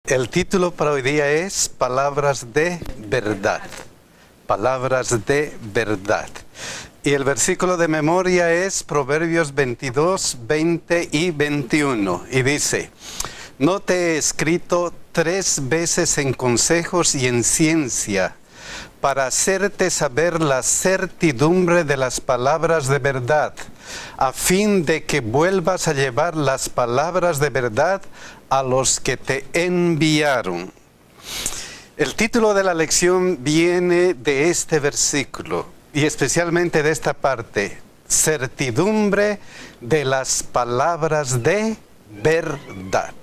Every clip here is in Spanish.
El título para hoy día es Palabras de Verdad. Palabras de Verdad. Y el versículo de memoria es Proverbios 22, 20 y 21. Y dice: No te he escrito 3 veces en consejos y en ciencia, para hacerte saber la certidumbre de las palabras de verdad, a fin de que vuelvas a llevar las palabras de verdad a los que te enviaron. El título de la lección viene de este versículo y especialmente de esta parte: certidumbre de las palabras de verdad.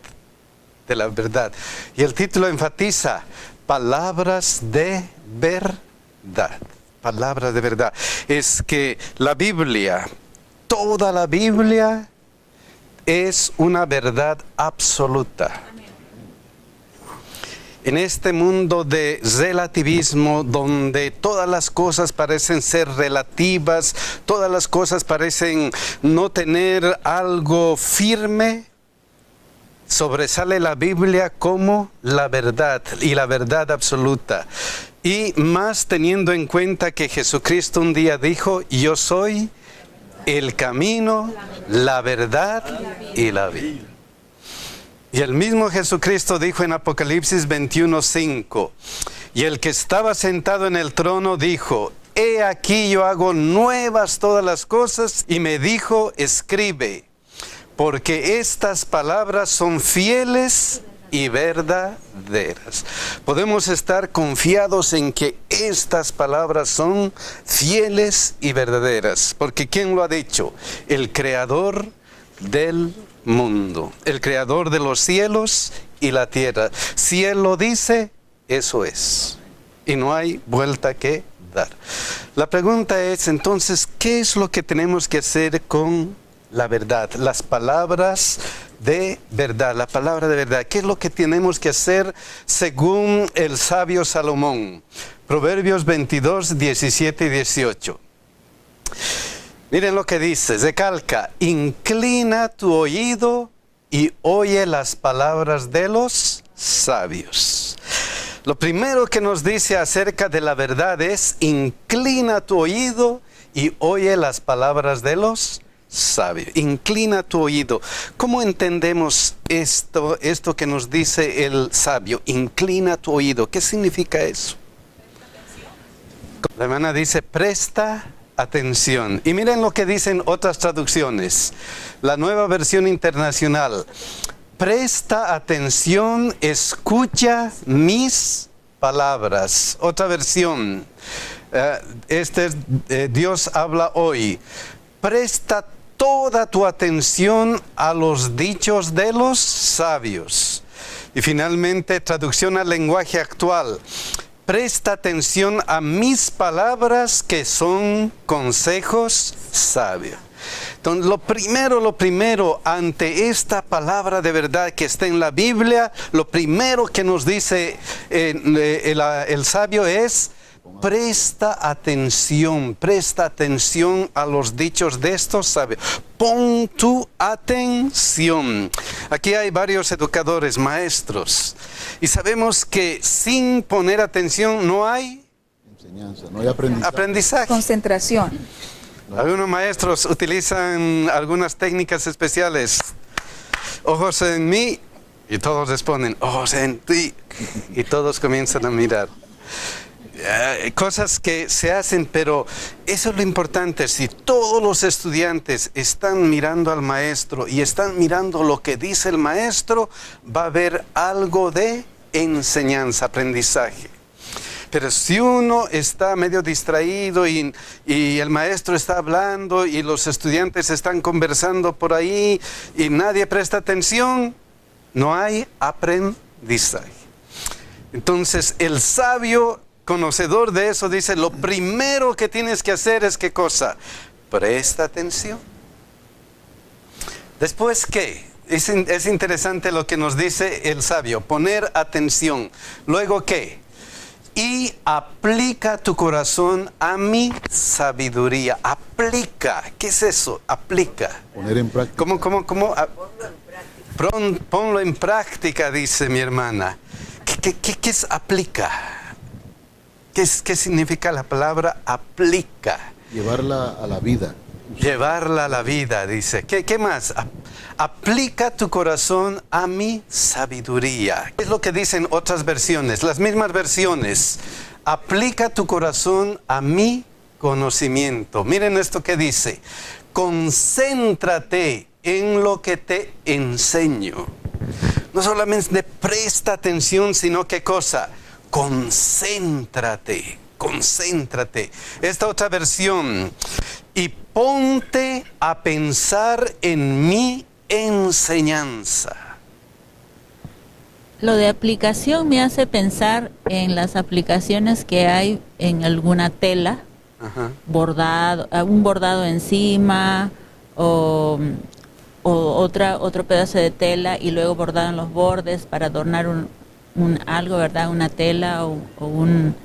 De la verdad. Y el título enfatiza palabras de verdad. Palabras de verdad. Es que la Biblia, toda la Biblia, es una verdad absoluta. En este mundo de relativismo, donde todas las cosas parecen ser relativas, todas las cosas parecen no tener algo firme, sobresale la Biblia como la verdad y la verdad absoluta. Y más teniendo en cuenta que Jesucristo un día dijo: yo soy el camino, la verdad y la vida. Y el mismo Jesucristo dijo en Apocalipsis 21:5: y el que estaba sentado en el trono dijo: he aquí yo hago nuevas todas las cosas. Y me dijo: escribe, porque estas palabras son fieles y verdaderas. Podemos estar confiados en que estas palabras son fieles y verdaderas. Porque ¿quién lo ha dicho? El creador del mundo, el creador de los cielos y la tierra. Si Él lo dice, eso es. Y no hay vuelta que dar. La pregunta es entonces, ¿qué es lo que tenemos que hacer con la verdad? Las palabras de verdad, la palabra de verdad. ¿Qué es lo que tenemos que hacer según el sabio Salomón? Proverbios 22, 17 y 18. Miren lo que dice, recalca: inclina tu oído y oye las palabras de los sabios. Lo primero que nos dice acerca de la verdad es: inclina tu oído y oye las palabras de los sabios. Inclina tu oído. ¿Cómo entendemos esto que nos dice el sabio? Inclina tu oído. ¿Qué significa eso? La hermana dice: presta atención. Y miren lo que dicen otras traducciones. La Nueva Versión Internacional: presta atención, escucha mis palabras. Otra versión, Dios habla hoy: presta toda tu atención a los dichos de los sabios. Y finalmente, traducción al lenguaje actual: presta atención a mis palabras, que son consejos sabios. Entonces, lo primero, ante esta palabra de verdad que está en la Biblia, lo primero que nos dice el sabio es: presta atención a los dichos de estos sabios. Pon tu atención. Aquí hay varios educadores, maestros, y sabemos que sin poner atención no hay enseñanza, no hay aprendizaje. Concentración. Algunos maestros utilizan algunas técnicas especiales. Ojos en mí, y todos responden: ojos en ti, y todos comienzan a mirar. Cosas que se hacen, pero eso es lo importante. Si todos los estudiantes están mirando al maestro y están mirando lo que dice el maestro, va a haber algo de enseñanza, aprendizaje. Pero si uno está medio distraído y el maestro está hablando y los estudiantes están conversando por ahí y nadie presta atención, no hay aprendizaje. Entonces el sabio, conocedor de eso, dice: lo primero que tienes que hacer es ¿qué cosa? Presta atención. Después, ¿qué? Es interesante lo que nos dice el sabio: poner atención. Luego, ¿qué? Y aplica tu corazón a mi sabiduría. Aplica. ¿Qué es eso? Aplica. Poner en práctica. ¿Cómo? Ponlo en práctica, dice mi hermana. ¿Qué es aplica? ¿Qué significa la palabra aplica? Llevarla a la vida. Llevarla a la vida, dice. ¿Qué más? Aplica tu corazón a mi sabiduría. Es lo que dicen otras versiones, las mismas versiones. Aplica tu corazón a mi conocimiento. Miren esto que dice. Concéntrate en lo que te enseño. No solamente presta atención, sino ¿qué cosa? Concéntrate, concéntrate. Esta otra versión. Y ponte a pensar en mi enseñanza. Lo de aplicación me hace pensar en las aplicaciones que hay en alguna tela, bordado, un bordado encima o otro pedazo de tela y luego bordado en los bordes para adornar algo, ¿verdad? Una tela o un...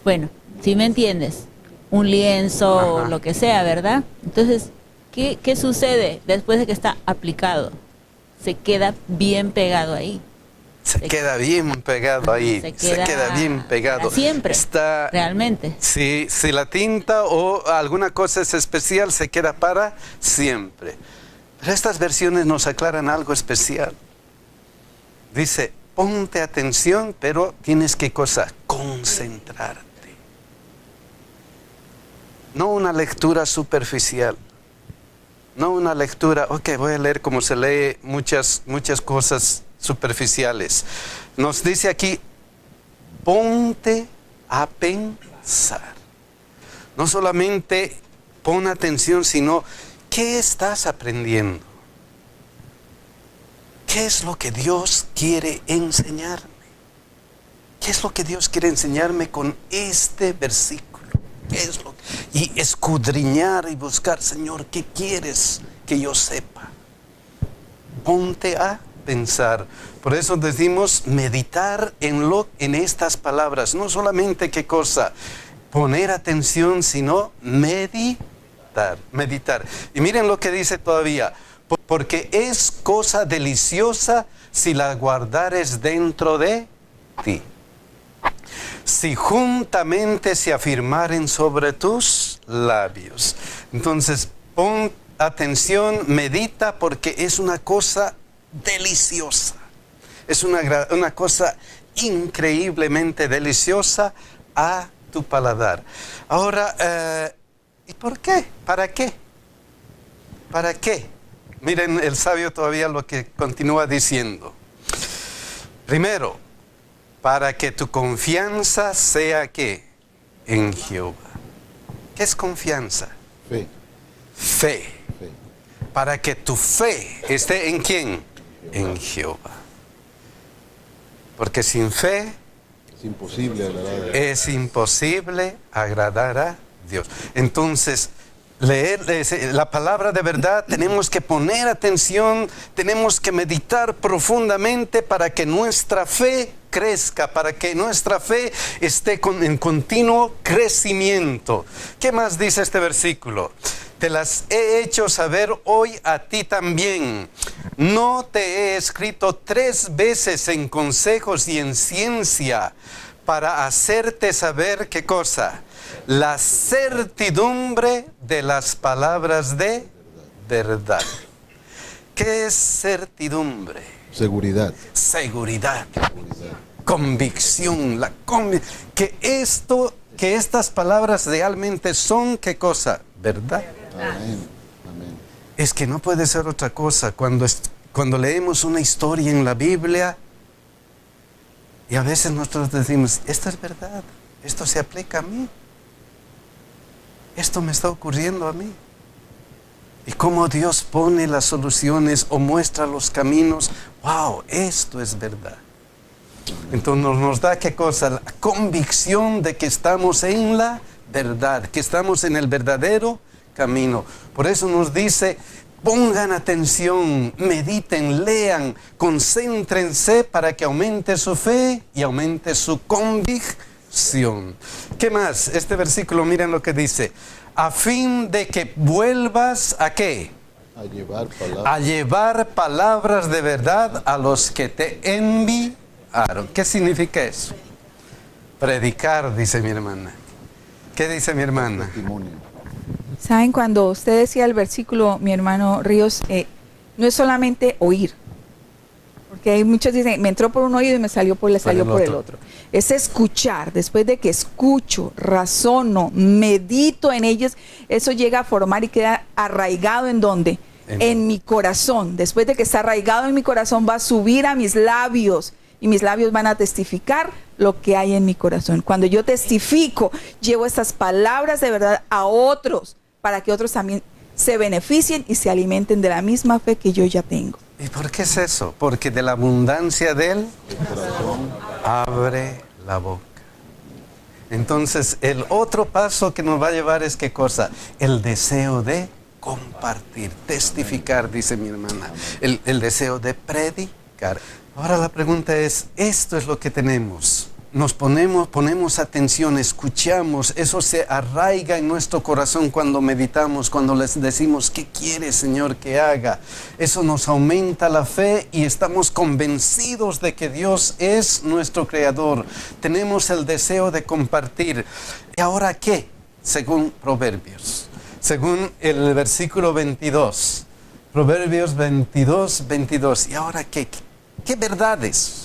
Bueno, si me entiendes, un lienzo o lo que sea, ¿verdad? Entonces, ¿qué sucede después de que está aplicado? Se queda bien pegado ahí. Se queda bien pegado ahí, se queda bien pegado. Para siempre, realmente. Si la tinta o alguna cosa es especial, se queda para siempre. Pero estas versiones nos aclaran algo especial. Dice, ponte atención, pero tienes que cosa, concentrarte. No una lectura superficial. No una lectura, voy a leer como se lee muchas cosas superficiales. Nos dice aquí, ponte a pensar. No solamente pon atención, sino ¿qué estás aprendiendo? ¿Qué es lo que Dios quiere enseñarme? ¿Qué es lo que Dios quiere enseñarme con este versículo? ¿Qué es lo que... Y escudriñar y buscar, Señor, ¿qué quieres que yo sepa? Ponte a pensar. Por eso decimos meditar en estas palabras. No solamente qué cosa, poner atención, sino meditar. Y miren lo que dice todavía. Porque es cosa deliciosa si la guardares dentro de ti. Si juntamente se afirmaren sobre tus labios. Entonces, pon atención, medita, porque es una cosa deliciosa. Es una cosa increíblemente deliciosa a tu paladar. Ahora, ¿y por qué? ¿Para qué? ¿Para qué? Miren el sabio todavía lo que continúa diciendo. Primero, para que tu confianza sea ¿qué? En Jehová. ¿Qué es confianza? Fe. Fe. Para que tu fe esté ¿en quién? En Jehová. Porque sin fe es imposible agradar a Dios. Entonces, leer la palabra de verdad, tenemos que poner atención, tenemos que meditar profundamente para que nuestra fe crezca, para que nuestra fe esté en continuo crecimiento. ¿Qué más dice este versículo? Te las he hecho saber hoy a ti también. No te he escrito 3 veces en consejos y en ciencia para hacerte saber ¿qué cosa? La certidumbre de las palabras de verdad. ¿Qué es certidumbre? Seguridad. Seguridad. Convicción. Que estas palabras realmente son ¿qué cosa? ¿Verdad? Amén. Amén. Es que no puede ser otra cosa. Cuando leemos una historia en la Biblia, y a veces nosotros decimos, esto es verdad, esto se aplica a mí, esto me está ocurriendo a mí. Y cómo Dios pone las soluciones o muestra los caminos, wow, esto es verdad. Entonces nos da ¿qué cosa? La convicción de que estamos en la verdad, que estamos en el verdadero camino. Por eso nos dice, pongan atención, mediten, lean, concéntrense para que aumente su fe y aumente su convicción. ¿Qué más? Este versículo, miren lo que dice. A fin de que vuelvas ¿a qué? a llevar palabras de verdad a los que te enviaron. ¿Qué significa eso? Predicar, dice mi hermana. ¿Qué dice mi hermana? Testimonio. Saben, cuando usted decía el versículo, mi hermano Ríos, no es solamente oír, porque hay muchos dicen, me entró por un oído y me salió por el otro. Es escuchar. Después de que escucho, razono, medito en ellos, eso llega a formar y queda arraigado ¿en dónde? En mi corazón. Después de que está arraigado en mi corazón, va a subir a mis labios y mis labios van a testificar lo que hay en mi corazón. Cuando yo testifico, llevo estas palabras de verdad a otros para que otros también se beneficien y se alimenten de la misma fe que yo ya tengo. ¿Y por qué es eso? Porque de la abundancia del corazón abre la boca. Entonces, el otro paso que nos va a llevar es ¿qué cosa? El deseo de compartir, testificar, dice mi hermana. El deseo de predicar. Ahora la pregunta es, esto es lo que tenemos. Nos ponemos atención, escuchamos, eso se arraiga en nuestro corazón cuando meditamos, cuando les decimos, ¿qué quiere Señor que haga? Eso nos aumenta la fe y estamos convencidos de que Dios es nuestro Creador. Tenemos el deseo de compartir. ¿Y ahora qué? Según Proverbios, según el versículo 22, Proverbios 22. ¿Y ahora qué? ¿Qué verdades?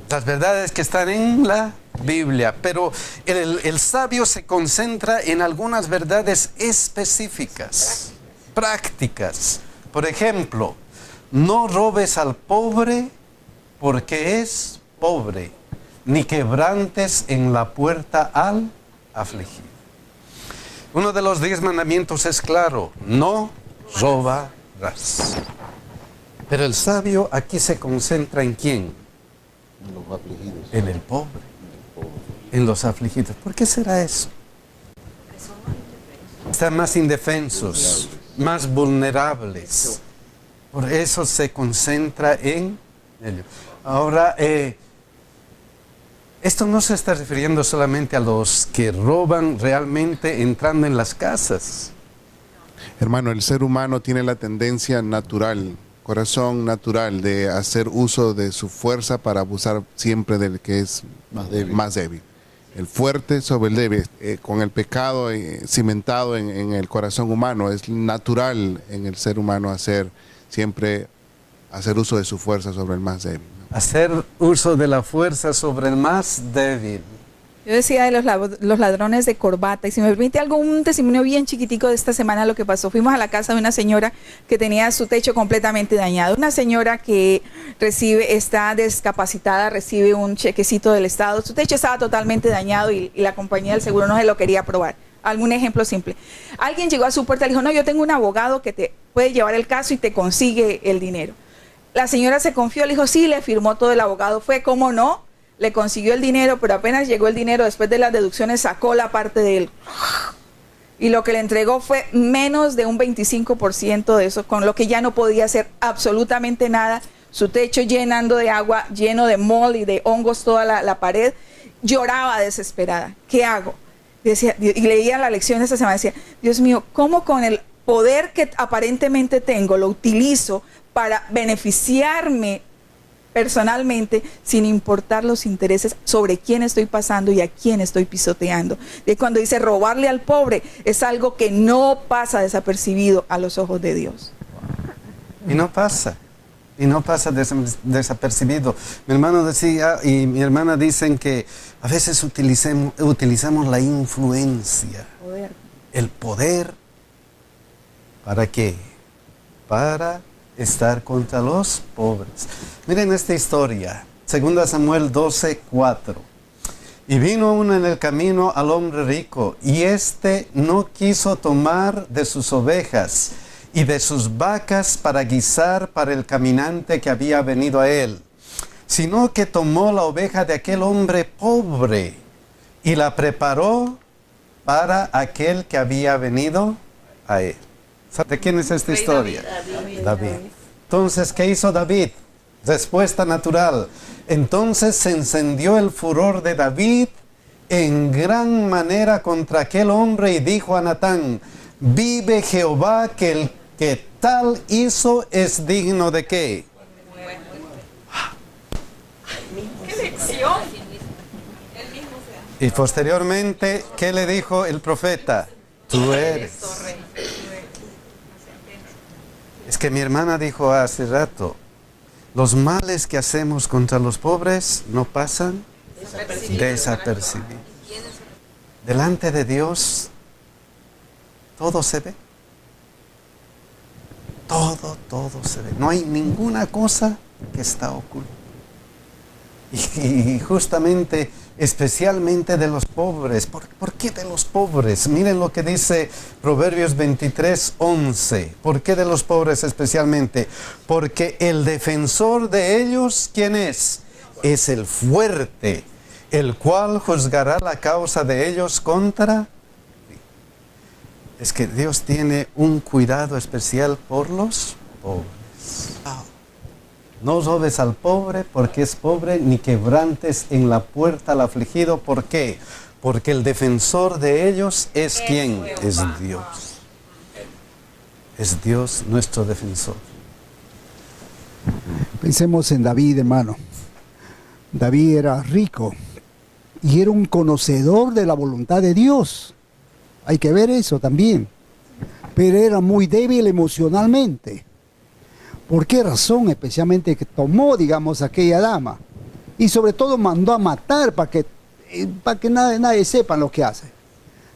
Las verdades que están en la Biblia, pero el sabio se concentra en algunas verdades específicas, prácticas. Por ejemplo, no robes al pobre porque es pobre, ni quebrantes en la puerta al afligido. Uno de los 10 mandamientos es claro, no robarás. Pero el sabio aquí se concentra ¿en quién? En los afligidos. En el pobre, en los afligidos. ¿Por qué será eso? Están más indefensos, más vulnerables. Por eso se concentra en ellos. Ahora, esto no se está refiriendo solamente a los que roban realmente entrando en las casas. Hermano, el ser humano tiene la tendencia natural, corazón natural, de hacer uso de su fuerza para abusar siempre del que es más débil. El fuerte sobre el débil, con el pecado cimentado en el corazón humano, es natural en el ser humano siempre hacer uso de su fuerza sobre el más débil, ¿no? Hacer uso de la fuerza sobre el más débil. Yo decía de los ladrones de corbata, y si me permite un testimonio bien chiquitico de esta semana, lo que pasó. Fuimos a la casa de una señora que tenía su techo completamente dañado. Una señora que está discapacitada, recibe un chequecito del Estado. Su techo estaba totalmente dañado y la compañía del seguro no se lo quería aprobar. Algún ejemplo simple. Alguien llegó a su puerta y le dijo, no, yo tengo un abogado que te puede llevar el caso y te consigue el dinero. La señora se confió, le dijo, sí, le firmó todo, el abogado fue, ¿cómo no? Le consiguió el dinero, pero apenas llegó el dinero, después de las deducciones, sacó la parte de él. Y lo que le entregó fue menos de un 25% de eso, con lo que ya no podía hacer absolutamente nada. Su techo llenando de agua, lleno de mold y de hongos toda la pared. Lloraba desesperada. ¿Qué hago? Y leía la lección esta semana, decía, Dios mío, ¿cómo con el poder que aparentemente tengo lo utilizo para beneficiarme personalmente, sin importar los intereses sobre quién estoy pasando y a quién estoy pisoteando? De cuando dice robarle al pobre, es algo que no pasa desapercibido a los ojos de Dios. Y no pasa desapercibido. Mi hermano decía y mi hermana dicen que a veces utilizamos la influencia, el poder, ¿para qué? Para estar contra los pobres. Miren esta historia, 2 Samuel 12:4. Y vino uno en el camino al hombre rico, y éste no quiso tomar de sus ovejas y de sus vacas para guisar para el caminante que había venido a él, sino que tomó la oveja de aquel hombre pobre y la preparó para aquel que había venido a él. ¿De quién es esta historia? David. Entonces, ¿qué hizo David? Respuesta natural. Entonces se encendió el furor de David en gran manera contra aquel hombre y dijo a Natán: vive Jehová que el que tal hizo es digno de ¿qué? ¡Qué lección! Y posteriormente, ¿qué le dijo el profeta? Tú eres. Es que mi hermana dijo hace rato, los males que hacemos contra los pobres no pasan desapercibidos. Delante de Dios, todo se ve. Todo se ve. No hay ninguna cosa que está oculta. Y justamente, especialmente de los pobres. ¿Por qué de los pobres? Miren lo que dice Proverbios 23:11. ¿Por qué de los pobres especialmente? Porque el defensor de ellos, ¿quién es? Es el fuerte, el cual juzgará la causa de ellos contra. Es que Dios tiene un cuidado especial por los pobres. No robes al pobre porque es pobre, ni quebrantes en la puerta al afligido. ¿Por qué? Porque el defensor de ellos es ¿quién? Es Dios. Es Dios nuestro defensor. Pensemos en David, hermano. David era rico y era un conocedor de la voluntad de Dios. Hay que ver eso también. Pero era muy débil emocionalmente. ¿Por qué razón? Especialmente que tomó, digamos, aquella dama. Y sobre todo mandó a matar para que nadie sepa lo que hace.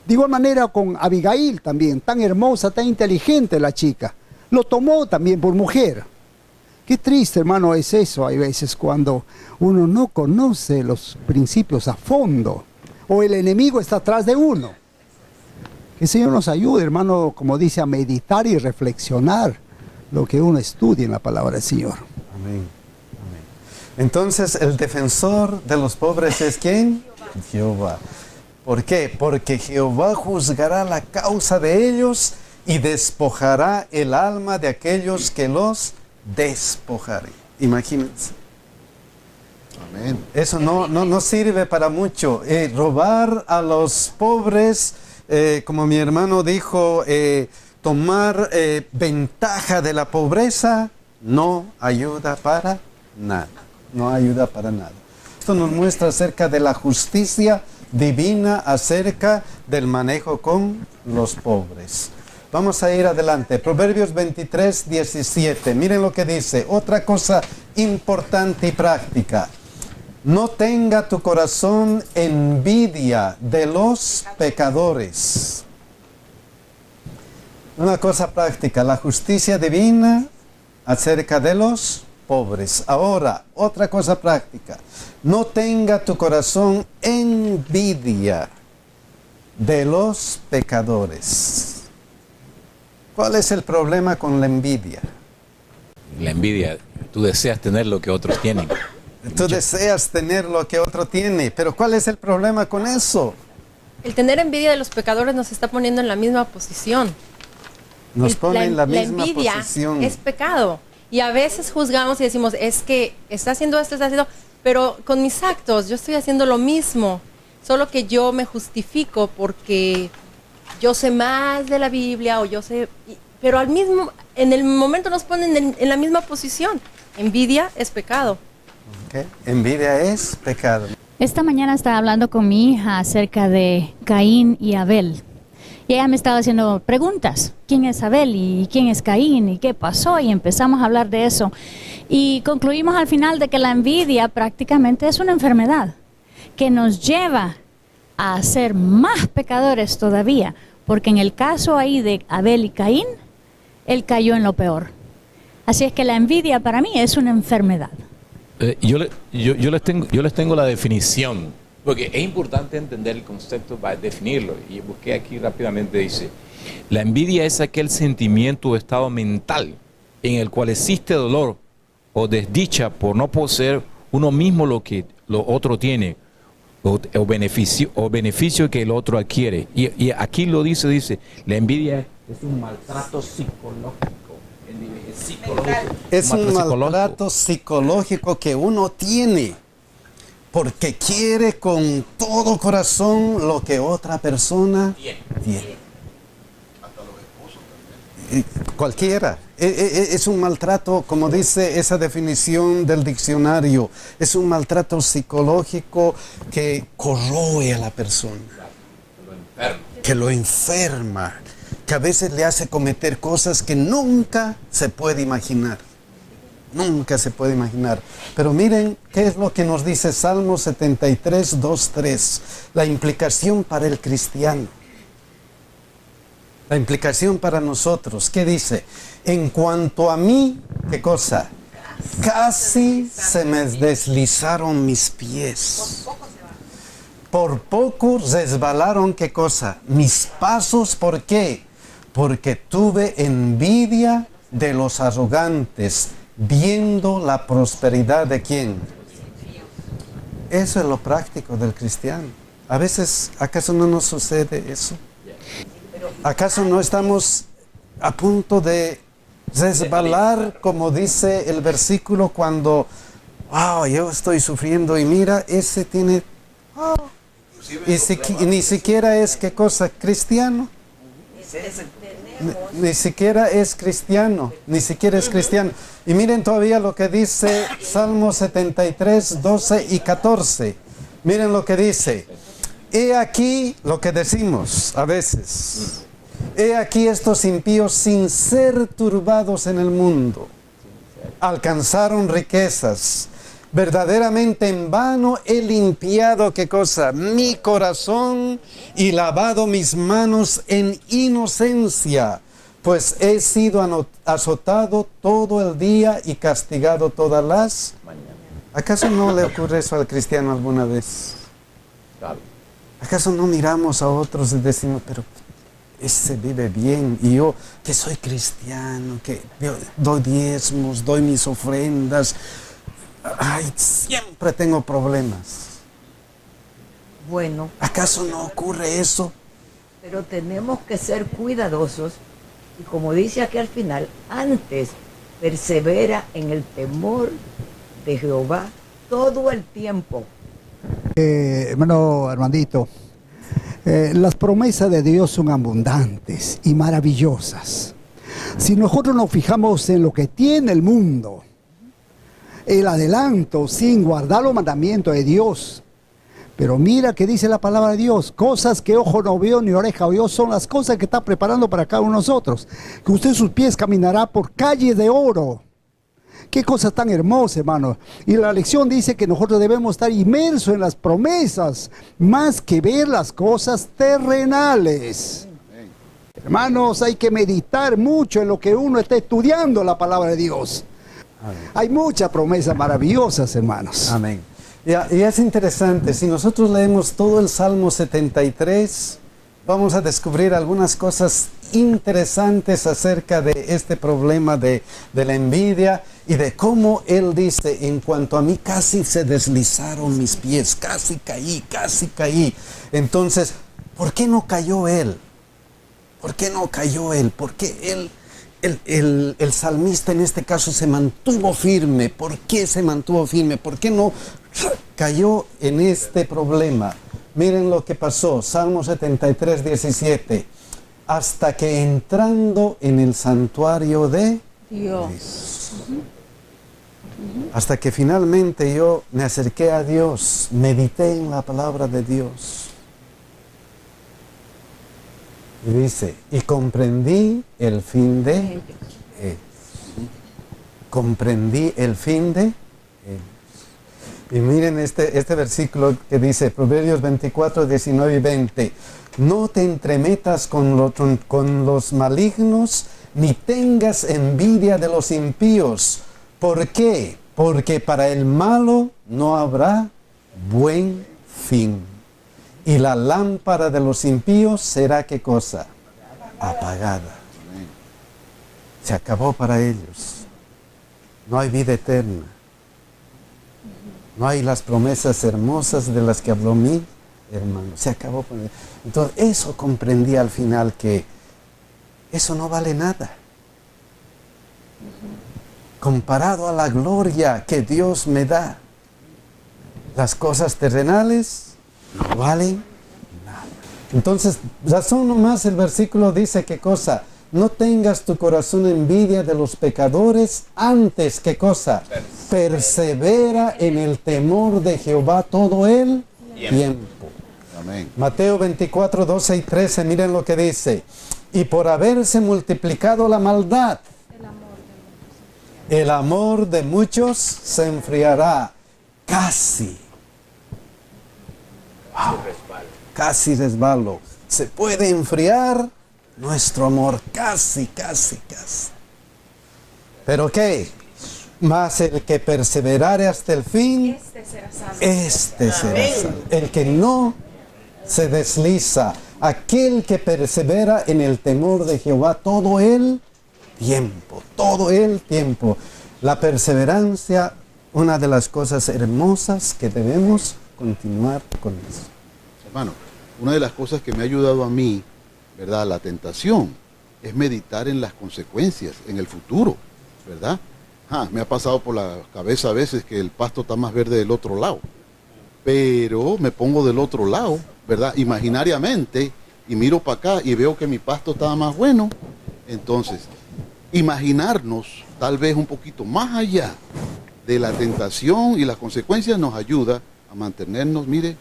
De igual manera con Abigail también, tan hermosa, tan inteligente la chica. Lo tomó también por mujer. Qué triste, hermano, es eso. Hay veces cuando uno no conoce los principios a fondo. O el enemigo está atrás de uno. Que el Señor nos ayude, hermano, como dice, a meditar y reflexionar lo que uno estudia en la palabra del Señor. Amén. Amén. Entonces, el defensor de los pobres es ¿quién? Jehová. ¿Por qué? Porque Jehová juzgará la causa de ellos y despojará el alma de aquellos que los despojaré. Imagínense. Amén. Eso no sirve para mucho. Robar a los pobres, como mi hermano dijo, tomar ventaja de la pobreza no ayuda para nada. No ayuda para nada. Esto nos muestra acerca de la justicia divina, acerca del manejo con los pobres. Vamos a ir adelante. Proverbios 23:17. Miren lo que dice. Otra cosa importante y práctica. No tenga tu corazón envidia de los pecadores. Una cosa práctica, la justicia divina acerca de los pobres. Ahora, otra cosa práctica. No tenga tu corazón envidia de los pecadores. ¿Cuál es el problema con la envidia? La envidia, tú deseas tener lo que otros tienen. Tú deseas tener lo que otro tiene, pero ¿cuál es el problema con eso? El tener envidia de los pecadores nos está poniendo en la misma posición. Nos pone en la misma envidia posición. Es pecado. Y a veces juzgamos y decimos, es que está haciendo esto, está haciendo... Pero con mis actos yo estoy haciendo lo mismo. Solo que yo me justifico porque yo sé más de la Biblia o yo sé... Pero en el momento nos ponen en la misma posición. Envidia es pecado. ¿Okay? Envidia es pecado. Esta mañana estaba hablando con mi hija acerca de Caín y Abel. Y ella me estaba haciendo preguntas. ¿Quién es Abel y quién es Caín y qué pasó? Y empezamos a hablar de eso. Y concluimos al final de que la envidia prácticamente es una enfermedad que nos lleva a ser más pecadores todavía. Porque en el caso ahí de Abel y Caín, él cayó en lo peor. Así es que la envidia para mí es una enfermedad. Yo les tengo la definición, porque es importante entender el concepto para definirlo. Y busqué aquí rápidamente, dice, la envidia es aquel sentimiento o estado mental en el cual existe dolor o desdicha por no poseer uno mismo lo que lo otro tiene, o beneficio que el otro adquiere. Y aquí lo dice, la envidia es un maltrato psicológico. Es un maltrato psicológico que uno tiene porque quiere con todo corazón lo que otra persona tiene. Cualquiera. Es un maltrato, como dice esa definición del diccionario, es un maltrato psicológico que corroe a la persona, que lo enferma, que a veces le hace cometer cosas que nunca se puede imaginar. Nunca se puede imaginar. Pero miren qué es lo que nos dice Salmo 73, 2, 3. La implicación para el cristiano. La implicación para nosotros. ¿Qué dice? En cuanto a mí, ¿qué cosa? Casi se me deslizaron mis pies. Por poco resbalaron, ¿qué cosa? Mis pasos, ¿por qué? Porque tuve envidia de los arrogantes, viendo la prosperidad de ¿quién? Eso es lo práctico del cristiano. A veces, ¿acaso no nos sucede eso? ¿Acaso no estamos a punto de resbalar, como dice el versículo, cuando, wow, yo estoy sufriendo y mira, ese tiene, y ni siquiera es, ¿qué cosa? Cristiano. Ni siquiera es cristiano, ni siquiera es cristiano. Y miren todavía lo que dice Salmo 73, 12 y 14. Miren lo que dice. He aquí lo que decimos a veces. He aquí estos impíos sin ser turbados en el mundo. Alcanzaron riquezas. Verdaderamente en vano he limpiado, ¿qué cosa? Mi corazón y lavado mis manos en inocencia, pues he sido azotado todo el día y castigado todas las mañanas. ¿Acaso no le ocurre eso al cristiano alguna vez? ¿Acaso no miramos a otros y decimos, pero ese vive bien, y yo que soy cristiano, que doy diezmos, doy mis ofrendas, ay, siempre tengo problemas? Bueno. ¿Acaso no ocurre eso? Pero tenemos que ser cuidadosos y, como dice aquí al final, antes persevera en el temor de Jehová todo el tiempo. Hermano Armandito, las promesas de Dios son abundantes y maravillosas. Si nosotros nos fijamos en lo que tiene el mundo, el adelanto sin guardar los mandamientos de Dios. Pero mira que dice la palabra de Dios, cosas que ojo no vio ni oreja oyó son las cosas que está preparando para cada uno de nosotros. Que usted sus pies caminará por calles de oro. Qué cosa tan hermosa, hermano. Y la lección dice que nosotros debemos estar inmersos en las promesas, más que ver las cosas terrenales. Hermanos, hay que meditar mucho en lo que uno está estudiando la palabra de Dios. Amén. Hay muchas promesas maravillosas, hermanos. Amén. Y es interesante, si nosotros leemos todo el Salmo 73, vamos a descubrir algunas cosas interesantes acerca de este problema de la envidia y de cómo él dice, en cuanto a mí casi se deslizaron mis pies, casi caí. Entonces, ¿por qué no cayó él? ¿Por qué no cayó él? ¿Por qué él? El salmista en este caso se mantuvo firme. ¿Por qué se mantuvo firme? ¿Por qué no cayó en este problema? Miren lo que pasó, Salmo 73, 17. Hasta que entrando en el santuario de Dios. Hasta que finalmente yo me acerqué a Dios, medité en la palabra de Dios. Y dice, y comprendí el fin de ellos. Comprendí el fin de ellos. Y miren este versículo que dice, Proverbios 24, 19 y 20. No te entremetas con los malignos, ni tengas envidia de los impíos. ¿Por qué? Porque para el malo no habrá buen fin. Y la lámpara de los impíos será, ¿qué cosa? Apagada. Se acabó para ellos. No hay vida eterna. No hay las promesas hermosas de las que habló mi hermano. Se acabó para ellos. Entonces, eso comprendí al final, que eso no vale nada. Comparado a la gloria que Dios me da. las cosas terrenales no valen nada. Entonces, razón nomás el versículo dice qué cosa. No tengas tu corazón envidia de los pecadores, antes, ¿qué cosa? Persevera en el temor de Jehová todo el tiempo. Amén. Mateo 24, 12 y 13, miren lo que dice. Y por haberse multiplicado la maldad, el amor de muchos se enfriará. Casi. Wow. Casi resbalo. Se puede enfriar nuestro amor. Casi, casi, casi. ¿Pero qué? Mas el que perseverare hasta el fin, este será salvo. El que no se desliza, aquel que persevera en el temor de Jehová todo el tiempo, todo el tiempo. La perseverancia, una de las cosas hermosas que debemos continuar con eso. Hermano, una de las cosas que me ha ayudado a mí, ¿verdad? La tentación, es meditar en las consecuencias, en el futuro, ¿verdad? Me ha pasado por la cabeza a veces que el pasto está más verde del otro lado, pero me pongo del otro lado, ¿verdad? Imaginariamente, y miro para acá y veo que mi pasto estaba más bueno. Entonces, imaginarnos tal vez un poquito más allá de la tentación y las consecuencias nos ayuda a mantenernos, mire,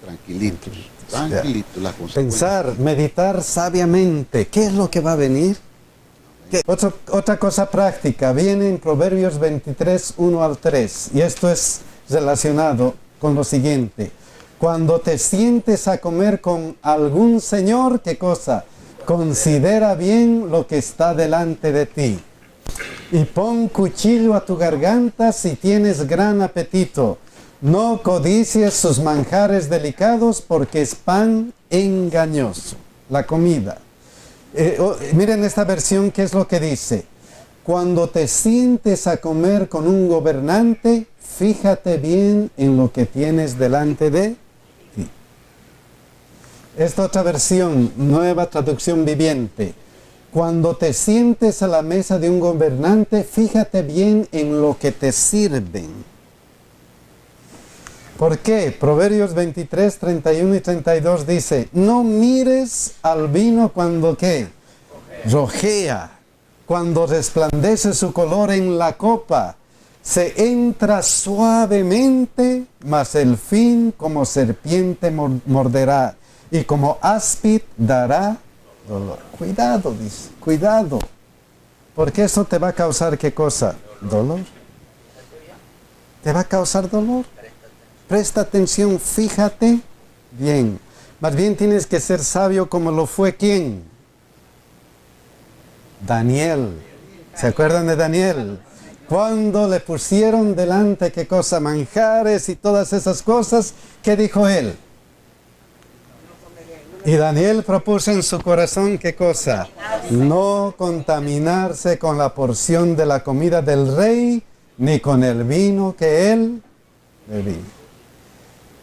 tranquilitos, las consecuencias. Pensar, meditar sabiamente, ¿qué es lo que va a venir? Otra cosa práctica, viene en Proverbios 23, 1 al 3, y esto es relacionado con lo siguiente. Cuando te sientes a comer con algún señor, ¿qué cosa? Considera bien lo que está delante de ti. Y pon cuchillo a tu garganta si tienes gran apetito. No codicies sus manjares delicados porque es pan engañoso. La comida. Miren esta versión, ¿qué es lo que dice? Cuando te sientes a comer con un gobernante, fíjate bien en lo que tienes delante de ti. Esta otra versión, nueva traducción viviente. Cuando te sientes a la mesa de un gobernante, fíjate bien en lo que te sirven. ¿Por qué? Proverbios 23, 31 y 32 dice, no mires al vino cuando ¿qué? Rojea, cuando resplandece su color en la copa, se entra suavemente, mas el fin como serpiente morderá, y como áspid dará dolor. Cuidado, dice, cuidado, porque eso te va a causar ¿qué cosa? Dolor. ¿Te va a causar dolor? Presta atención, fíjate bien. Más bien tienes que ser sabio como lo fue ¿quién? Daniel. ¿Se acuerdan de Daniel? Cuando le pusieron delante qué cosa, manjares y todas esas cosas, ¿qué dijo él? Y Daniel propuso en su corazón qué cosa, no contaminarse con la porción de la comida del rey, ni con el vino que él bebía.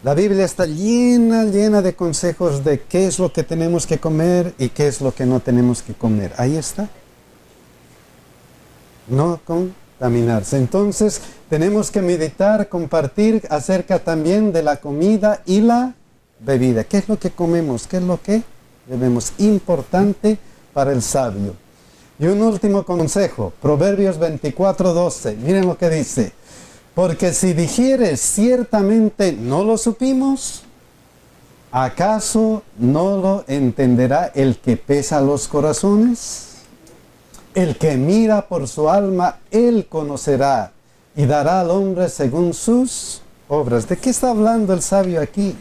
La Biblia está llena de consejos de qué es lo que tenemos que comer y qué es lo que no tenemos que comer. Ahí está. No contaminarse. Entonces, tenemos que meditar, compartir acerca también de la comida y la bebida. ¿Qué es lo que comemos? ¿Qué es lo que bebemos? Importante para el sabio. Y un último consejo, Proverbios 24, 12. Miren lo que dice. Porque si dijeres ciertamente no lo supimos, ¿acaso no lo entenderá el que pesa los corazones? El que mira por su alma, él conocerá y dará al hombre según sus obras. ¿De qué está hablando el sabio aquí?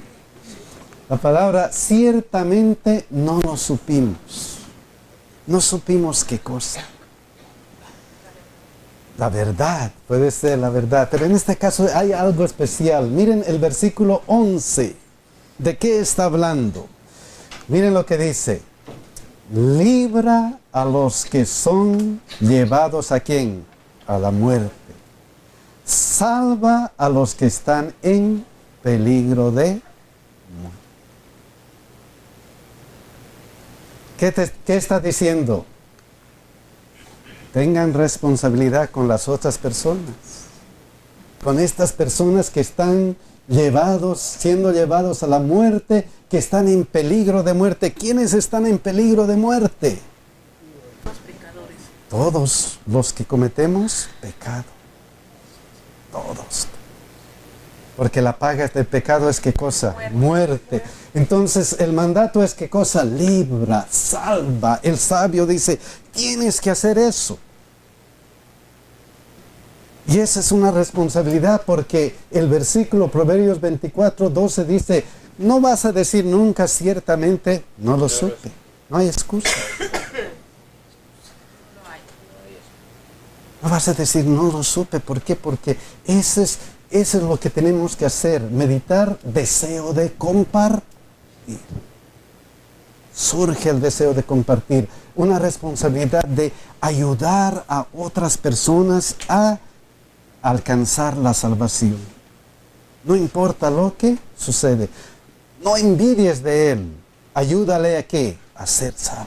La palabra ciertamente no lo supimos. No supimos qué cosa. La verdad, puede ser la verdad, pero en este caso hay algo especial. Miren el versículo 11. ¿De qué está hablando? Miren lo que dice. Libra a los que son llevados ¿a quién? A la muerte. Salva a los que están en peligro de muerte. ¿Qué está diciendo? Tengan responsabilidad con las otras personas. con estas personas que están siendo llevados a la muerte, que están en peligro de muerte. ¿Quiénes están en peligro de muerte? Los pecadores. Todos los que cometemos pecado. Todos. Porque la paga del pecado es ¿qué cosa? Muerte. Entonces el mandato es ¿qué cosa? Libra, salva. El sabio dice, tienes que hacer eso. Y esa es una responsabilidad porque el versículo Proverbios 24:12 dice, no vas a decir nunca ciertamente, no lo supe. No hay excusa. No vas a decir, no lo supe. ¿Por qué? Porque eso es lo que tenemos que hacer. Meditar, deseo de compartir. Surge el deseo de compartir. Una responsabilidad de ayudar a otras personas a alcanzar la salvación. No importa lo que sucede. No envidies de él. Ayúdale a ¿qué? A ser salvo.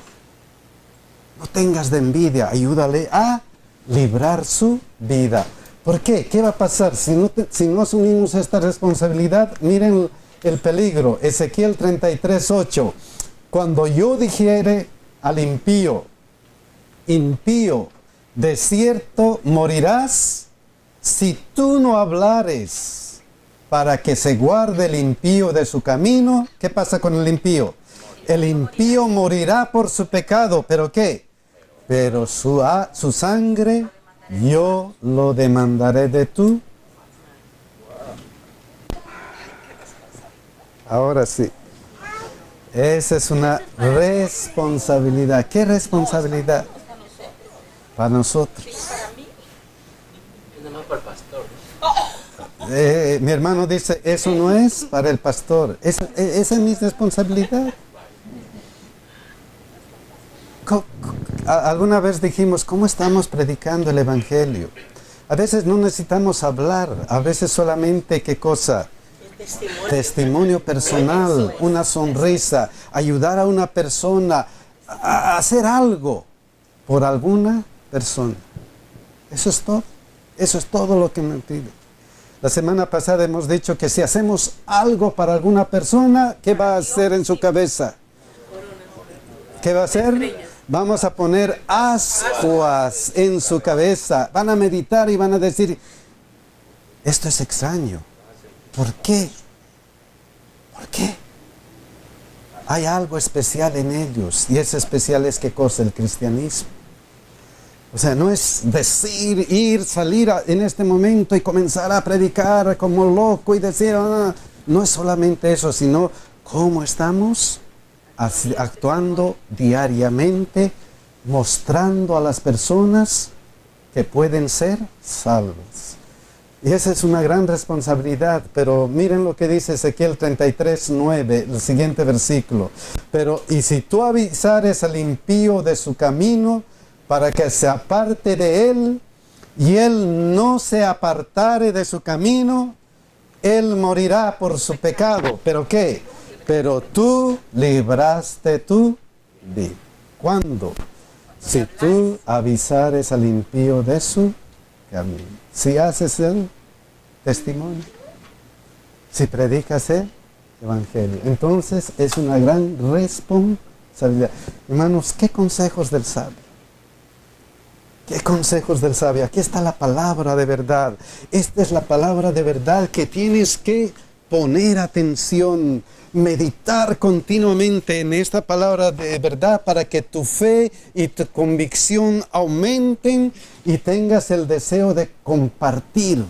No tengas de envidia. Ayúdale a librar su vida. ¿Por qué? ¿Qué va a pasar si no asumimos esta responsabilidad? Miren el peligro. Ezequiel 33:8. Cuando yo dijere al impío, de cierto morirás, si tú no hablares para que se guarde el impío de su camino, ¿qué pasa con el impío? El impío morirá por su pecado, ¿pero qué? Pero su sangre yo lo demandaré de tú. Ahora sí. Esa es una responsabilidad. ¿Qué responsabilidad? Para nosotros. Mi hermano dice, eso no es para el pastor. Esa es mi responsabilidad. Alguna vez dijimos, ¿cómo estamos predicando el Evangelio? A veces no necesitamos hablar, a veces solamente, ¿qué cosa? Testimonio personal, una sonrisa, ayudar a una persona a hacer algo por alguna persona. Eso es todo. Eso es todo lo que me pide. La semana pasada hemos dicho que si hacemos algo para alguna persona, ¿qué va a hacer en su cabeza? ¿Qué va a hacer? Vamos a poner ascuas en su cabeza. Van a meditar y van a decir, esto es extraño. ¿Por qué? ¿Por qué? Hay algo especial en ellos. Y ese especial es ¿qué cosa? El cristianismo. O sea, no es decir, salir en este momento y comenzar a predicar como loco y decir, no es solamente eso, sino cómo estamos actuando diariamente, mostrando a las personas que pueden ser salvas. Y esa es una gran responsabilidad, pero miren lo que dice Ezequiel 33:9, el siguiente versículo. Pero, y si tú avisares al impío de su camino, para que se aparte de él, y él no se apartare de su camino, él morirá por su pecado. ¿Pero qué? Pero tú libraste tu vida. ¿Cuándo? Si tú avisares al impío de su camino. Si haces el testimonio. Si predicas el evangelio. Entonces es una gran responsabilidad. Hermanos, ¿qué consejos del sabio? ¿Qué consejos del sabio? Aquí está la palabra de verdad. Esta es la palabra de verdad que tienes que poner atención, meditar continuamente en esta palabra de verdad para que tu fe y tu convicción aumenten y tengas el deseo de compartir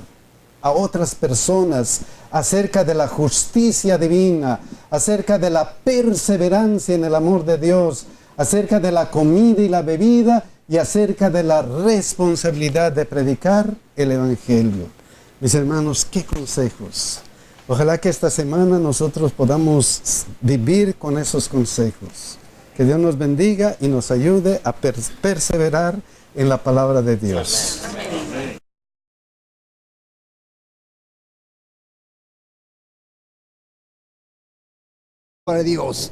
a otras personas acerca de la justicia divina, acerca de la perseverancia en el amor de Dios, acerca de la comida y la bebida y acerca de la responsabilidad de predicar el Evangelio. Mis hermanos, ¿qué consejos? Ojalá que esta semana nosotros podamos vivir con esos consejos. Que Dios nos bendiga y nos ayude a perseverar en la palabra de Dios. Para Dios.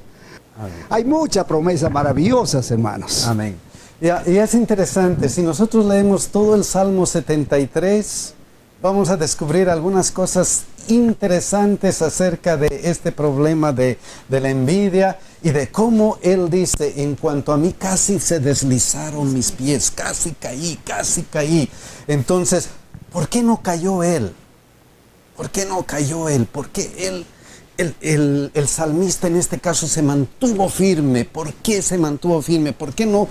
Amén. Hay muchas promesas maravillosas, hermanos. Amén. Y es interesante, si nosotros leemos todo el Salmo 73, vamos a descubrir algunas cosas interesantes acerca de este problema de la envidia y de cómo él dice, en cuanto a mí casi se deslizaron mis pies, casi caí. Entonces, ¿por qué no cayó él? ¿Por qué no cayó él? ¿Por qué el salmista en este caso se mantuvo firme? ¿Por qué se mantuvo firme? ¿Por qué no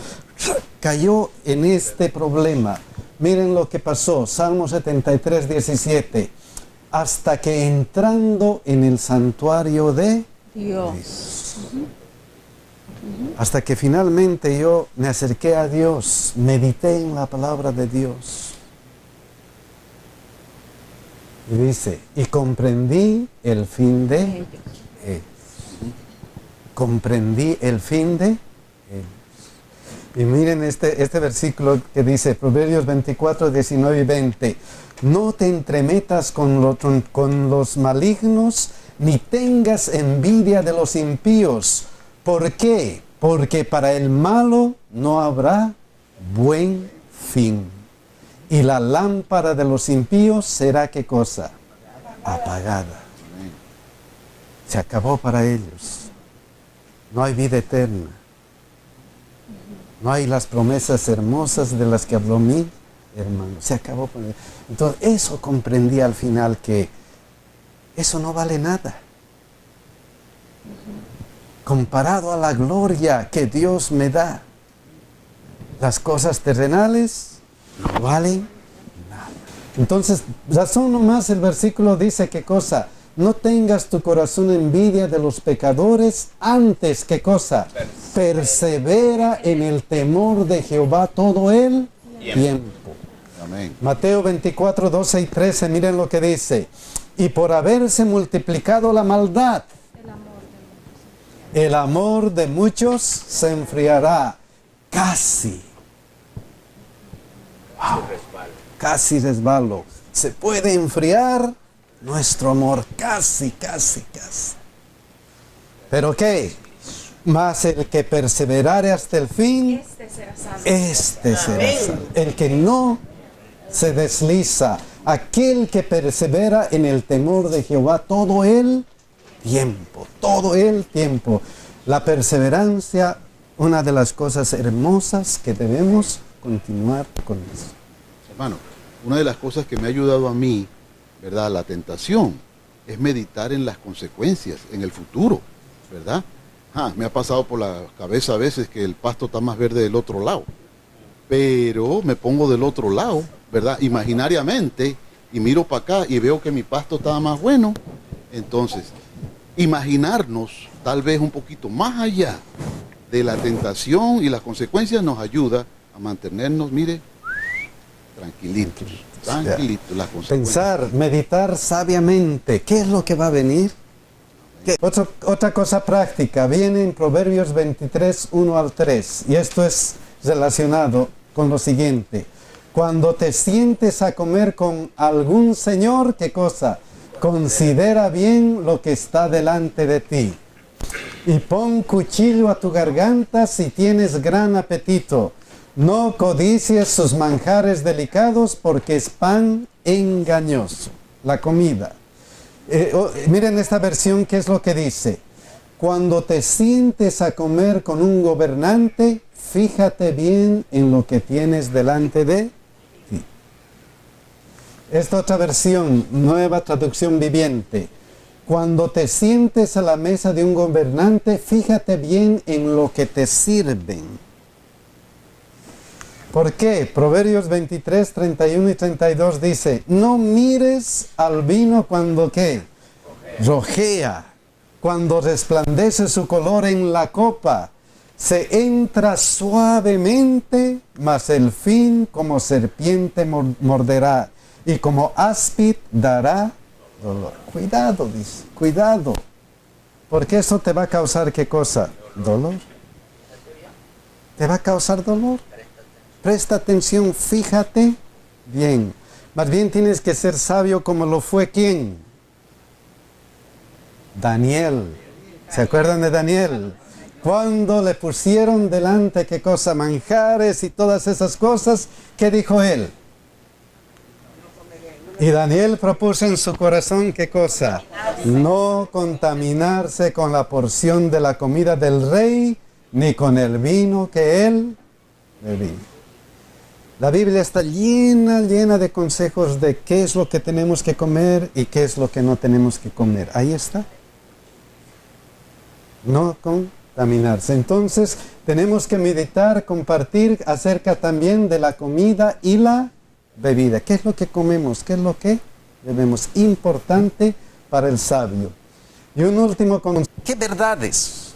cayó en este problema? Miren lo que pasó, Salmo 73, 17. Hasta que entrando en el santuario de Dios. Hasta que finalmente yo me acerqué a Dios, medité en la palabra de Dios. Y dice, y comprendí el fin de ellos. Comprendí el fin de ellos. Y miren este versículo que dice, Proverbios 24, 19 y 20. No te entremetas con los malignos, ni tengas envidia de los impíos. ¿Por qué? Porque para el malo no habrá buen fin. Y la lámpara de los impíos será, ¿qué cosa? Apagada. Se acabó para ellos. No hay vida eterna. No hay las promesas hermosas de las que habló mi hermano. Se acabó para ellos. Entonces, eso comprendí al final, que eso no vale nada. Comparado a la gloria que Dios me da, las cosas terrenales no valen nada. Entonces, razón nomás el versículo dice, ¿qué cosa? No tengas tu corazón envidia de los pecadores, antes, ¿qué cosa? Persevera en el temor de Jehová todo el tiempo. Amén. Mateo 24, 12 y 13, miren lo que dice. Y por haberse multiplicado la maldad, el amor de muchos se enfriará. Casi. Wow. Casi resbalo. Se puede enfriar nuestro amor. Casi. ¿Pero qué? Mas el que perseverare hasta el fin, este será salvo. El que no se desliza, aquel que persevera en el temor de Jehová todo el tiempo. La perseverancia, una de las cosas hermosas que debemos continuar con eso. Hermano, una de las cosas que me ha ayudado a mí, ¿verdad? La tentación, es meditar en las consecuencias, en el futuro, ¿verdad? Me ha pasado por la cabeza a veces que el pasto está más verde del otro lado, pero me pongo del otro lado, ¿verdad? Imaginariamente, y miro para acá y veo que mi pasto estaba más bueno. Entonces, imaginarnos tal vez un poquito más allá de la tentación y las consecuencias nos ayuda a mantenernos, mire, tranquilitos. Las consecuencias. Pensar, meditar sabiamente, ¿qué es lo que va a venir? Otra cosa práctica, viene en Proverbios 23, 1 al 3, y esto es relacionado con lo siguiente. Cuando te sientes a comer con algún señor, ¿qué cosa? Considera bien lo que está delante de ti. Y pon cuchillo a tu garganta si tienes gran apetito. No codicies sus manjares delicados, porque es pan engañoso, la comida. Miren esta versión, ¿qué es lo que dice? Cuando te sientes a comer con un gobernante, fíjate bien en lo que tienes delante de ti. Esta otra versión, Nueva Traducción Viviente. Cuando te sientes a la mesa de un gobernante, fíjate bien en lo que te sirven. ¿Por qué? Proverbios 23, 31 y 32 dice, no mires al vino cuando ¿qué? Rojea, cuando resplandece su color en la copa. Se entra suavemente, mas el fin como serpiente morderá, y como áspid dará dolor. Cuidado, dice, cuidado, porque eso te va a causar ¿qué cosa? Dolor. ¿Te va a causar dolor? Presta atención, fíjate bien. Más bien tienes que ser sabio como lo fue ¿quién? Daniel. ¿Se acuerdan de Daniel? Cuando le pusieron delante, ¿qué cosa? Manjares y todas esas cosas, ¿qué dijo él? Y Daniel propuso en su corazón, ¿qué cosa? No contaminarse con la porción de la comida del rey, ni con el vino que él bebía. La Biblia está llena de consejos de qué es lo que tenemos que comer y qué es lo que no tenemos que comer. Ahí está. No contaminarse. Entonces, tenemos que meditar, compartir acerca también de la comida y la bebida. ¿Qué es lo que comemos? ¿Qué es lo que bebemos? Importante para el sabio. Y un último consejo. ¿Qué verdades?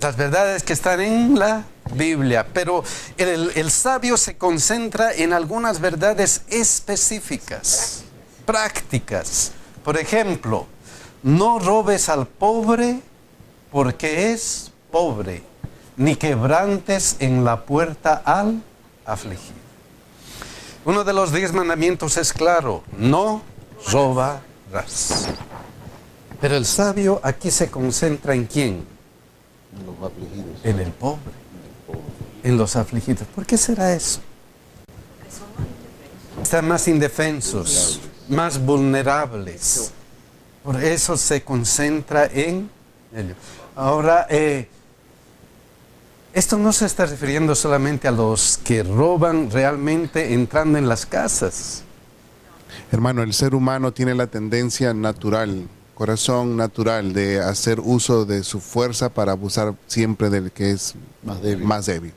Las verdades que están en la Biblia, pero el sabio se concentra en algunas verdades específicas, prácticas. Por ejemplo, no robes al pobre porque es pobre, ni quebrantes en la puerta al afligido. Uno de los 10 mandamientos es claro: no robarás. Pero el sabio aquí se concentra ¿en quién? En los afligidos. En el pobre, en los afligidos. ¿Por qué será eso? Están más indefensos, más vulnerables. Por eso se concentra en ellos. Ahora, esto no se está refiriendo solamente a los que roban realmente entrando en las casas. Hermano, el ser humano tiene la tendencia natural, corazón natural, de hacer uso de su fuerza para abusar siempre del que es más débil.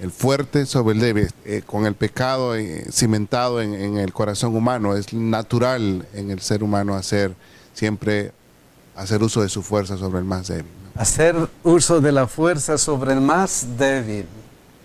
El fuerte sobre el débil, con el pecado cimentado en el corazón humano, es natural en el ser humano siempre hacer uso de su fuerza sobre el más débil. Hacer uso de la fuerza sobre el más débil.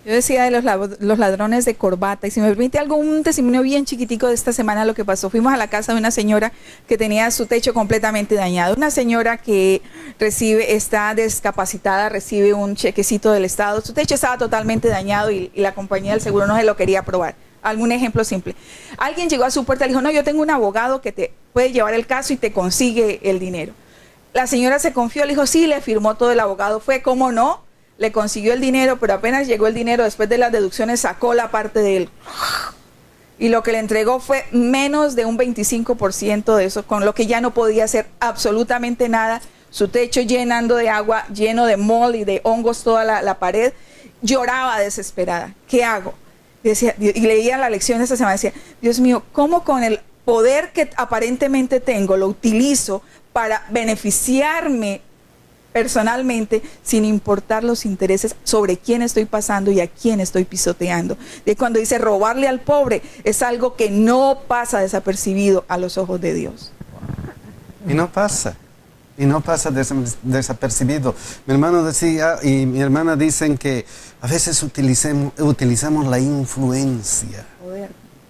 Yo decía de los ladrones de corbata, y si me permite un testimonio bien chiquitico de esta semana lo que pasó. Fuimos a la casa de una señora que tenía su techo completamente dañado. Una señora que está discapacitada, recibe un chequecito del Estado. Su techo estaba totalmente dañado y la compañía del seguro no se lo quería aprobar. Algún ejemplo simple. Alguien llegó a su puerta y le dijo: no, yo tengo un abogado que te puede llevar el caso y te consigue el dinero. La señora se confió, le dijo sí, le firmó todo, el abogado fue, ¿cómo no? Le consiguió el dinero, pero apenas llegó el dinero, después de las deducciones sacó la parte de él. Y lo que le entregó fue menos de un 25% de eso, con lo que ya no podía hacer absolutamente nada. Su techo llenando de agua, lleno de mold y de hongos toda la pared. Lloraba desesperada. ¿Qué hago? Decía, y leía la lección de esta semana, decía: Dios mío, ¿cómo con el poder que aparentemente tengo lo utilizo para beneficiarme personalmente, sin importar los intereses sobre quién estoy pasando y a quién estoy pisoteando? De cuando dice robarle al pobre, es algo que no pasa desapercibido a los ojos de Dios. Y no pasa desapercibido. Mi hermano decía y mi hermana dicen que a veces utilizamos la influencia,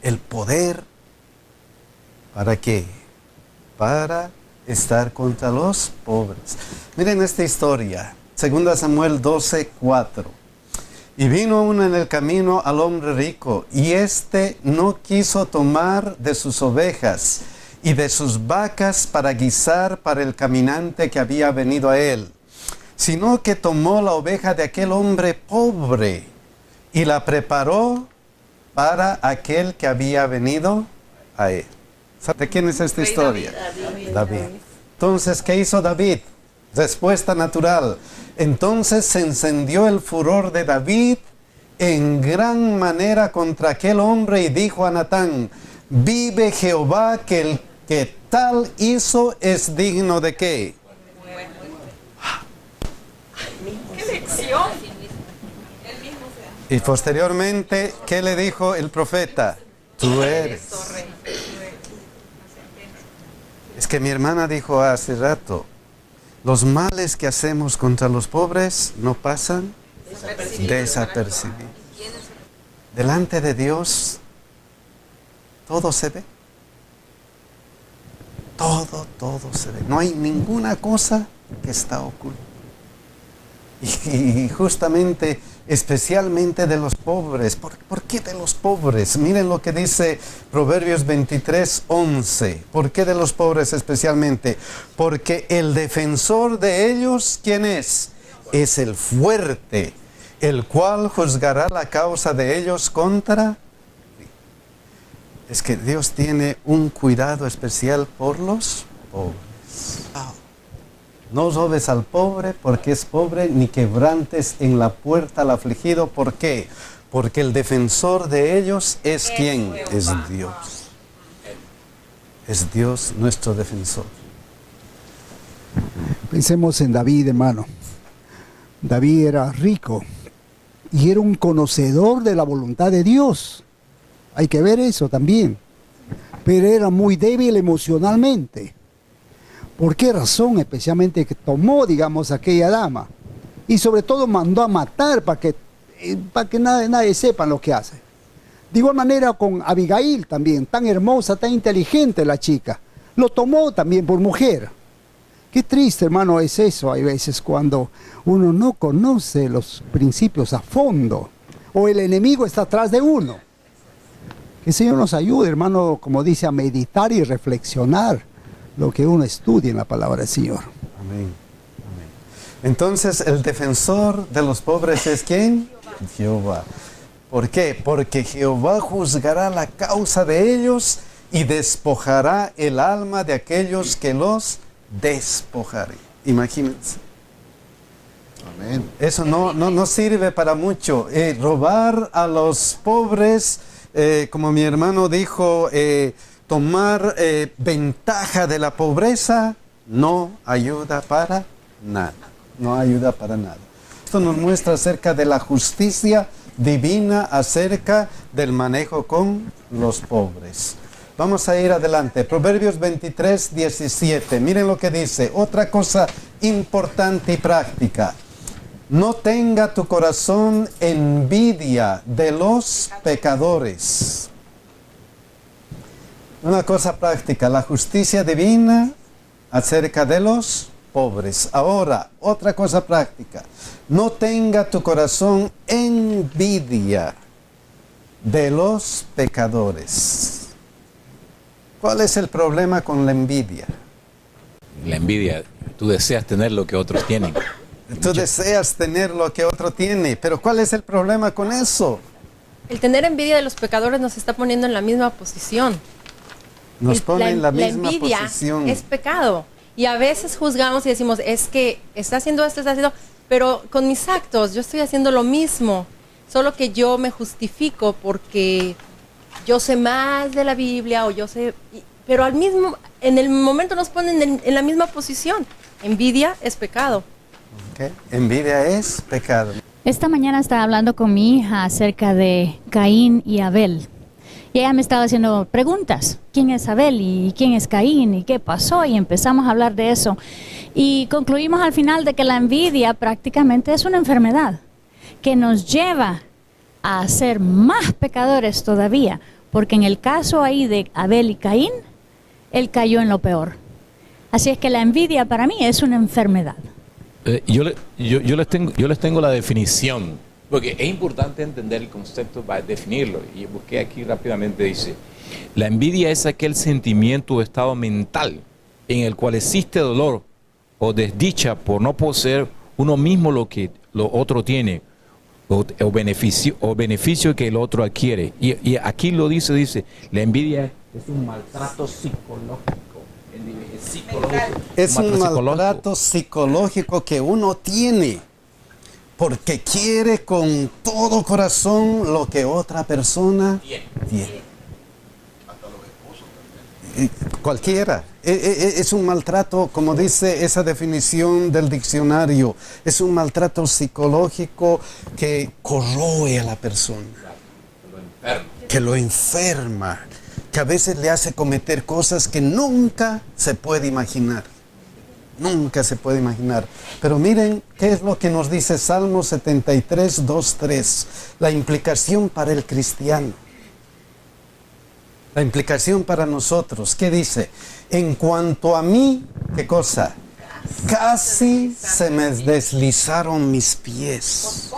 el poder. ¿Para qué? Para estar contra los pobres. Miren esta historia, 2 Samuel 12:4. Y vino uno en el camino al hombre rico, y éste no quiso tomar de sus ovejas y de sus vacas para guisar para el caminante que había venido a él, sino que tomó la oveja de aquel hombre pobre y la preparó para aquel que había venido a él. ¿De quién es esta historia? David. Entonces, ¿qué hizo David? Respuesta natural. Entonces se encendió el furor de David en gran manera contra aquel hombre y dijo a Natán: vive Jehová, que el que tal hizo es digno de ¿qué? ¡Qué lección! Y posteriormente, ¿qué le dijo el profeta? Tú eres. Es que mi hermana dijo hace rato, los males que hacemos contra los pobres no pasan desapercibidos. Delante de Dios, todo se ve. Todo se ve. No hay ninguna cosa que está oculta. Y justamente, especialmente de los pobres. ¿Por qué de los pobres? Miren lo que dice Proverbios 23:11. ¿Por qué de los pobres especialmente? Porque el defensor de ellos, ¿quién es? Es el fuerte, el cual juzgará la causa de ellos contra. Es que Dios tiene un cuidado especial por los pobres. No robes al pobre porque es pobre, ni quebrantes en la puerta al afligido. ¿Por qué? Porque el defensor de ellos es ¿quién? Es Dios. Es Dios nuestro defensor. Pensemos en David, hermano. David era rico y era un conocedor de la voluntad de Dios. Hay que ver eso también. Pero era muy débil emocionalmente. ¿Por qué razón? Especialmente que tomó, digamos, aquella dama. Y sobre todo mandó a matar para que nadie sepa lo que hace. De igual manera con Abigail también, tan hermosa, tan inteligente la chica. Lo tomó también por mujer. Qué triste, hermano, es eso. Hay veces cuando uno no conoce los principios a fondo. O el enemigo está atrás de uno. Que el Señor nos ayude, hermano, como dice, a meditar y reflexionar lo que uno estudia en la palabra del Señor. Amén. Amén. Entonces, el defensor de los pobres es ¿quién? Jehová. ¿Por qué? Porque Jehová juzgará la causa de ellos y despojará el alma de aquellos que los despojaré. Imagínense. Amén. Eso no sirve para mucho. Robar a los pobres, como mi hermano dijo, tomar ventaja de la pobreza, no ayuda para nada. No ayuda para nada. Esto nos muestra acerca de la justicia divina, acerca del manejo con los pobres. Vamos a ir adelante. Proverbios 23, 17. Miren lo que dice. Otra cosa importante y práctica. No tenga tu corazón envidia de los pecadores. Una cosa práctica. La justicia divina acerca de los pobres. Ahora, otra cosa práctica. No tenga tu corazón envidia de los pecadores. ¿Cuál es el problema con la envidia? La envidia, tú deseas tener lo que otros tienen. Tú deseas tener lo que otro tiene, pero ¿cuál es el problema con eso? El tener envidia de los pecadores nos está poniendo en la misma posición. Nos pone en la misma envidia posición. Es pecado. Y a veces juzgamos y decimos, es que está haciendo esto, está haciendo... Pero con mis actos yo estoy haciendo lo mismo. Solo que yo me justifico porque yo sé más de la Biblia o yo sé... Pero en el momento nos ponen en la misma posición. Envidia es pecado. Okay. Envidia es pecado. Esta mañana estaba hablando con mi hija acerca de Caín y Abel. Y ella me estaba haciendo preguntas. ¿Quién es Abel y quién es Caín y qué pasó? Y empezamos a hablar de eso. Y concluimos al final de que la envidia prácticamente es una enfermedad que nos lleva a ser más pecadores todavía. Porque en el caso ahí de Abel y Caín, él cayó en lo peor. Así es que la envidia para mí es una enfermedad. Yo les tengo la definición, porque es importante entender el concepto para definirlo. Y busqué aquí rápidamente, dice, la envidia es aquel sentimiento o estado mental en el cual existe dolor o desdicha por no poseer uno mismo lo que lo otro tiene, o beneficio que el otro adquiere. Y aquí lo dice, la envidia es un maltrato psicológico. Es un maltrato psicológico que uno tiene porque quiere con todo corazón lo que otra persona tiene. Cualquiera. Es un maltrato, como dice esa definición del diccionario, es un maltrato psicológico que corroe a la persona, que lo enferma, que a veces le hace cometer cosas que nunca se puede imaginar. Nunca se puede imaginar. Pero miren qué es lo que nos dice Salmo 73, 2, 3. La implicación para el cristiano. La implicación para nosotros. ¿Qué dice? En cuanto a mí, ¿qué cosa? Casi se me deslizaron mis pies.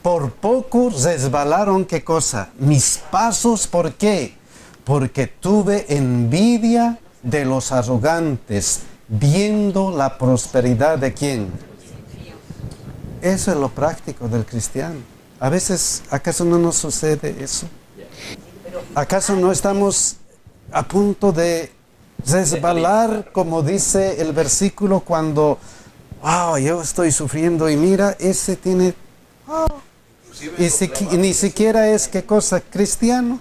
Por poco resbalaron, ¿qué cosa? Mis pasos, ¿por qué? Porque tuve envidia de los arrogantes, viendo la prosperidad de ¿quién? Eso es lo práctico del cristiano. A veces, ¿acaso no nos sucede eso? ¿Acaso no estamos a punto de resbalar, como dice el versículo, cuando, wow, yo estoy sufriendo y mira, ese tiene, y ni siquiera es, ¿qué cosa? ¿Cristiano?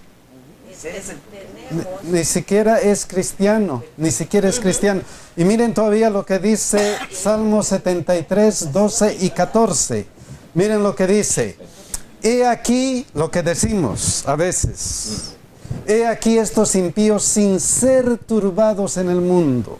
Ni siquiera es cristiano, ni siquiera es cristiano. Y miren todavía lo que dice Salmo 73, 12 y 14. Miren lo que dice. He aquí lo que decimos a veces. He aquí estos impíos sin ser turbados en el mundo.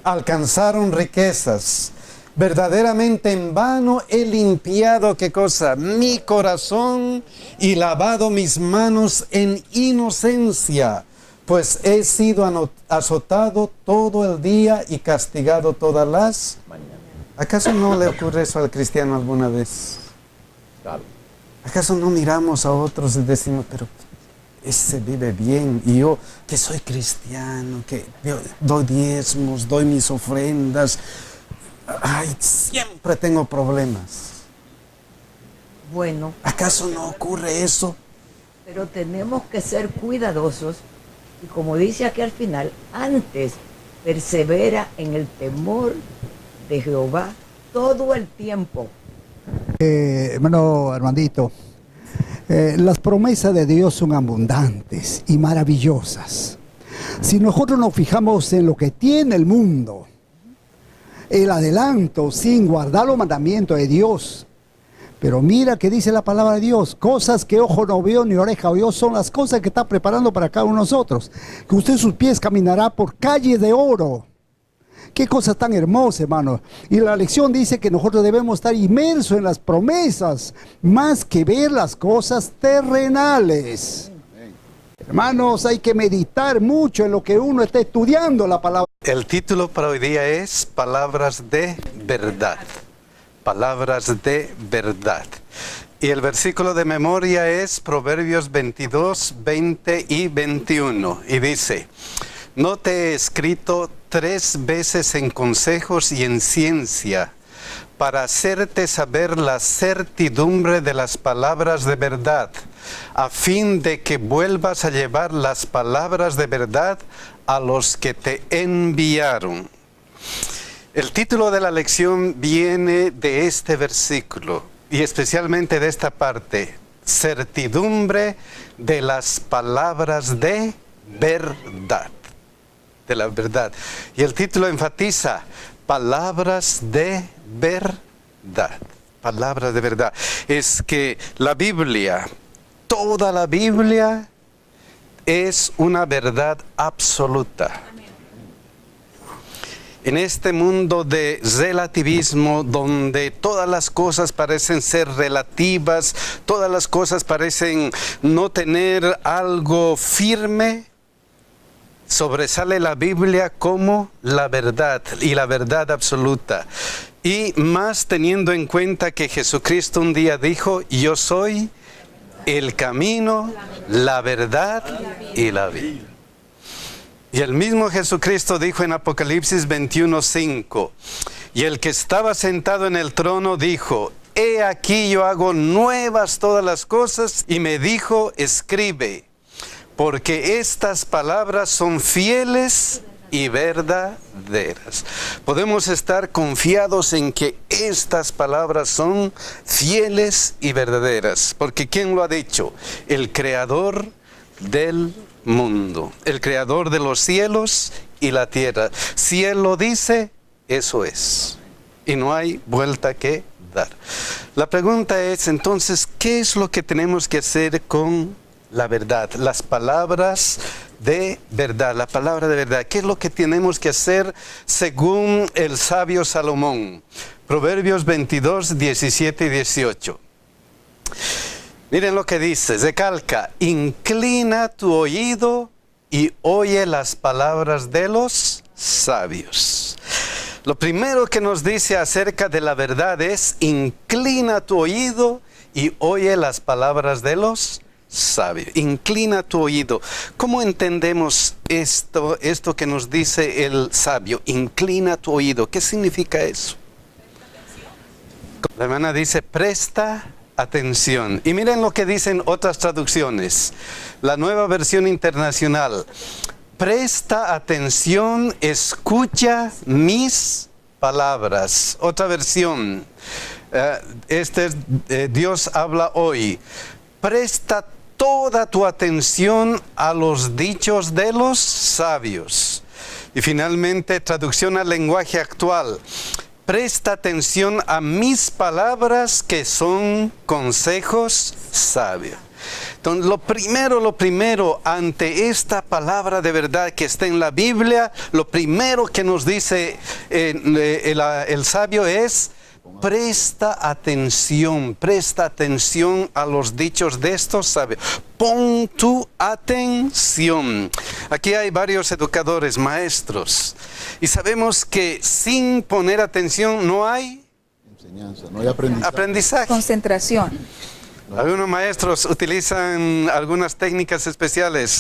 Alcanzaron riquezas. Verdaderamente en vano he limpiado, ¿qué cosa? Mi corazón y lavado mis manos en inocencia, pues he sido azotado todo el día y castigado todas las mañanas. ¿Acaso no le ocurre eso al cristiano alguna vez? ¿Acaso no miramos a otros y decimos, pero ese vive bien, y yo que soy cristiano, que yo doy diezmos, doy mis ofrendas, ay, siempre tengo problemas? Bueno. ¿Acaso no ocurre eso? Pero tenemos que ser cuidadosos y, como dice aquí al final, antes persevera en el temor de Jehová todo el tiempo. Hermano Armandito, las promesas de Dios son abundantes y maravillosas. Si nosotros nos fijamos en lo que tiene el mundo, el adelanto sin guardar los mandamientos de Dios, pero mira que dice la palabra de Dios, cosas que ojo no vio ni oreja oyó son las cosas que está preparando para cada uno de nosotros, que usted sus pies caminará por calles de oro. Qué cosa tan hermosa, hermano. Y la lección dice que nosotros debemos estar inmersos en las promesas, más que ver las cosas terrenales. Hermanos, hay que meditar mucho en lo que uno está estudiando la palabra. El título para hoy día es Palabras de Verdad. Palabras de verdad. Y el versículo de memoria es Proverbios 22, 20 y 21. Y dice: no te he escrito 3 veces en consejos y en ciencia, para hacerte saber la certidumbre de las palabras de verdad, a fin de que vuelvas a llevar las palabras de verdad a los que te enviaron. El título de la lección viene de este versículo, y especialmente de esta parte: certidumbre de las palabras de verdad. De la verdad. Y el título enfatiza palabras de verdad. Palabras de verdad. Es que la Biblia, toda la Biblia, es una verdad absoluta. En este mundo de relativismo, donde todas las cosas parecen ser relativas, todas las cosas parecen no tener algo firme, sobresale la Biblia como la verdad, y la verdad absoluta. Y más teniendo en cuenta que Jesucristo un día dijo: yo soy el camino, la verdad y la vida. Y el mismo Jesucristo dijo en Apocalipsis 21:5, y el que estaba sentado en el trono dijo: he aquí yo hago nuevas todas las cosas, y me dijo: escribe, porque estas palabras son fieles y verdaderas. Podemos estar confiados en que estas palabras son fieles y verdaderas, porque ¿quién lo ha dicho? El creador del mundo, el creador de los cielos y la tierra. Si Él lo dice, eso es, y no hay vuelta que dar. La pregunta es entonces, ¿qué es lo que tenemos que hacer con la verdad, las palabras de verdad, la palabra de verdad? ¿Qué es lo que tenemos que hacer según el sabio Salomón? Proverbios 22, 17 y 18. Miren lo que dice, recalca: inclina tu oído y oye las palabras de los sabios. Lo primero que nos dice acerca de la verdad es: inclina tu oído y oye las palabras de los sabio. Inclina tu oído. ¿Cómo entendemos esto que nos dice el sabio? Inclina tu oído. ¿Qué significa eso? La hermana dice: presta atención. Y miren lo que dicen otras traducciones. La Nueva Versión Internacional. Presta atención, escucha mis palabras. Otra versión. Dios habla hoy. Presta toda tu atención a los dichos de los sabios. Y finalmente, traducción al lenguaje actual. Presta atención a mis palabras que son consejos sabios. Entonces, lo primero, ante esta palabra de verdad que está en la Biblia, lo primero que nos dice el sabio es: presta atención a los dichos de estos sabios. Pon tu atención. Aquí hay varios educadores, maestros, y sabemos que sin poner atención no hay enseñanza, no hay aprendizaje. Concentración. Algunos maestros utilizan algunas técnicas especiales.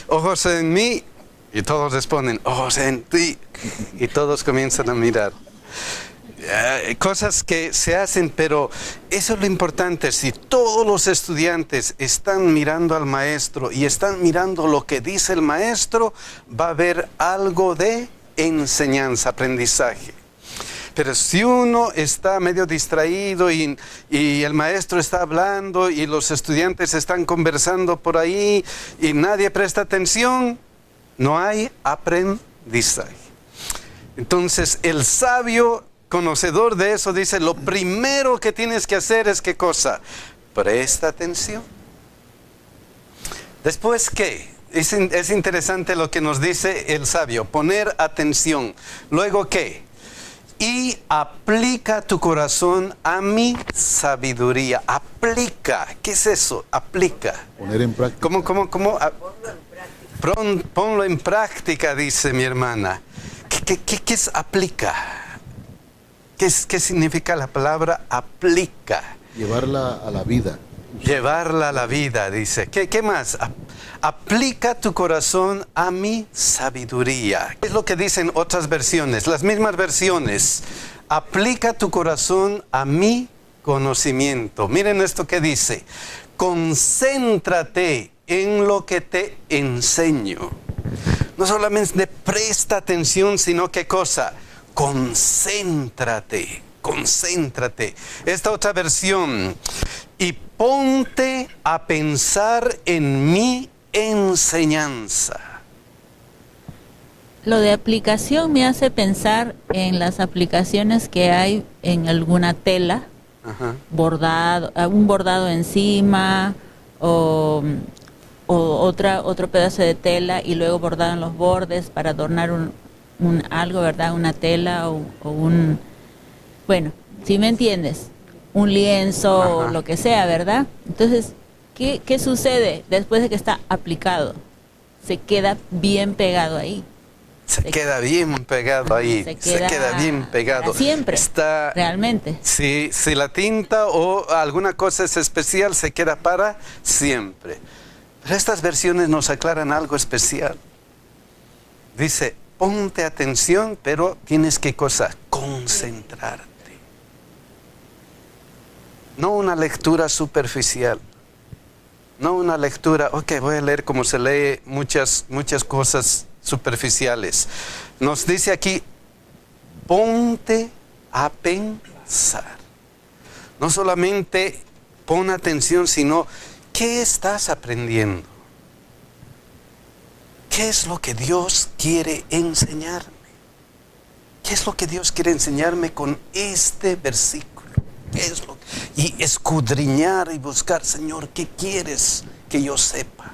Ojos en mí, y todos responden, ojos en ti, y todos comienzan a mirar. Cosas que se hacen, pero eso es lo importante. Si todos los estudiantes están mirando al maestro y están mirando lo que dice el maestro, va a haber algo de enseñanza, aprendizaje. Pero si uno está medio distraído y el maestro está hablando y los estudiantes están conversando por ahí y nadie presta atención, no hay aprendizaje. Entonces el sabio conocedor de eso dice: lo primero que tienes que hacer es ¿qué cosa? Presta atención. Después, ¿qué? Es interesante lo que nos dice el sabio: poner atención. Luego, ¿qué? Y aplica tu corazón a mi sabiduría. Aplica. ¿Qué es eso? Aplica. Poner en práctica. ¿Cómo? Ponlo en práctica, dice mi hermana. ¿Qué es aplica? ¿Qué significa la palabra aplica? Llevarla a la vida. Llevarla a la vida, dice. ¿Qué más? Aplica tu corazón a mi sabiduría. ¿Qué es lo que dicen otras versiones? Las mismas versiones. Aplica tu corazón a mi conocimiento. Miren esto que dice: concéntrate en lo que te enseño. No solamente presta atención, sino ¿qué cosa? Concéntrate. Esta otra versión: y ponte a pensar en mi enseñanza. Lo de aplicación me hace pensar en las aplicaciones que hay en alguna tela, bordado, un bordado encima o otro pedazo de tela y luego bordado en los bordes para adornar algo, ¿verdad? Una tela o un... Bueno, si me entiendes, un lienzo o lo que sea, ¿verdad? Entonces, ¿qué sucede después de que está aplicado? Se queda bien pegado ahí. Se queda bien pegado ahí. Se queda bien pegado. Para siempre. Está, realmente. Si la tinta o alguna cosa es especial, se queda para siempre. Pero estas versiones nos aclaran algo especial. Dice: ponte atención, pero tienes que cosa, concentrarte. No una lectura superficial. No una lectura, voy a leer como se lee muchas cosas superficiales. Nos dice aquí: ponte a pensar. No solamente pon atención, sino ¿qué estás aprendiendo? ¿Qué es lo que Dios quiere enseñarme? ¿Qué es lo que Dios quiere enseñarme con este versículo? Y escudriñar y buscar: Señor, ¿qué quieres que yo sepa?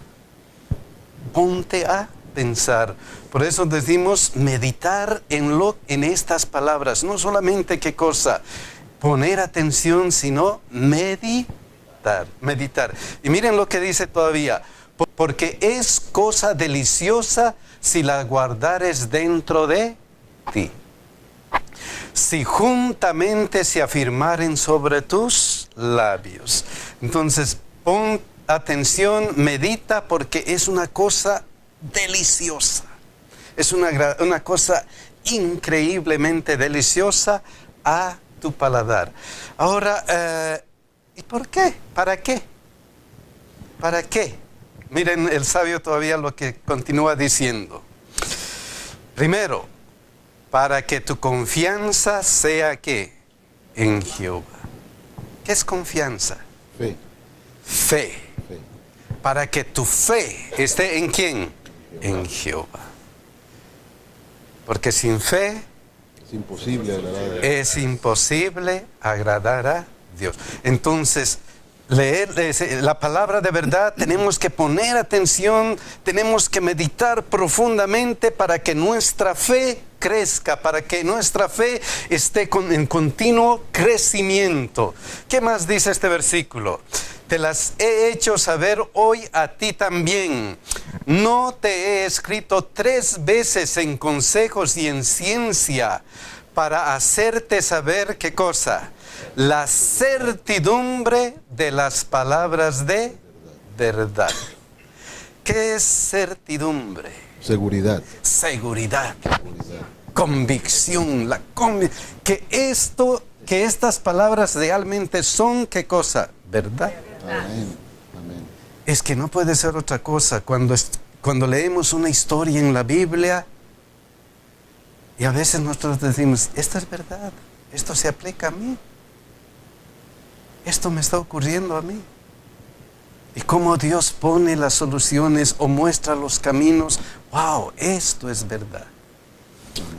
Ponte a pensar. Por eso decimos meditar en estas palabras. No solamente qué cosa, poner atención, sino meditar. Y miren lo que dice todavía: porque es cosa deliciosa si la guardares dentro de ti. Si juntamente se afirmaren sobre tus labios. Entonces, pon atención, medita, porque es una cosa deliciosa. Es una cosa increíblemente deliciosa a tu paladar. Ahora, ¿Y por qué? ¿Para qué? ¿Para qué? Miren el sabio todavía lo que continúa diciendo. Primero, para que tu confianza sea ¿qué? En Jehová. ¿Qué es confianza? Fe. Fe. Fe. Para que tu fe esté ¿en quién? En Jehová. Porque sin fe Es imposible agradar a Dios. es imposible agradar a Dios. Entonces, leer la palabra de verdad, tenemos que poner atención, tenemos que meditar profundamente para que nuestra fe crezca, para que nuestra fe esté en continuo crecimiento. ¿Qué más dice este versículo? Te las he hecho saber hoy a ti también. No te he escrito 3 veces en consejos y en ciencia para hacerte saber ¿qué cosa? La certidumbre de las palabras de verdad. ¿Qué es certidumbre? Seguridad. Seguridad. Convicción. Que estas palabras realmente son ¿qué cosa? ¿Verdad? Amén. Amén. Es que no puede ser otra cosa. Cuando leemos una historia en la Biblia, y a veces nosotros decimos, esto es verdad, esto se aplica a mí, esto me está ocurriendo a mí. Y cómo Dios pone las soluciones o muestra los caminos, wow, esto es verdad.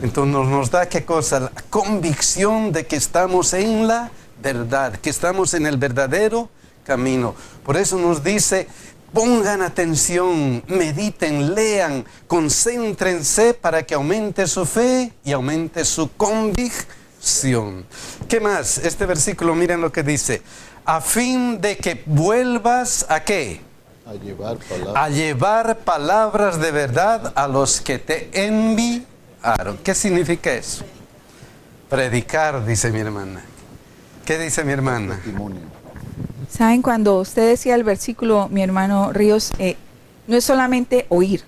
Entonces nos da ¿qué cosa? La convicción de que estamos en la verdad, que estamos en el verdadero camino. Por eso nos dice, pongan atención, mediten, lean, concéntrense para que aumente su fe y aumente su convicción. ¿Qué más? Este versículo, miren lo que dice. A fin de que vuelvas ¿a qué? A llevar palabras de verdad a los que te enviaron. ¿Qué significa eso? Predicar, dice mi hermana. ¿Qué dice mi hermana? Testimonio. Saben, cuando usted decía el versículo, mi hermano Ríos, no es solamente oír,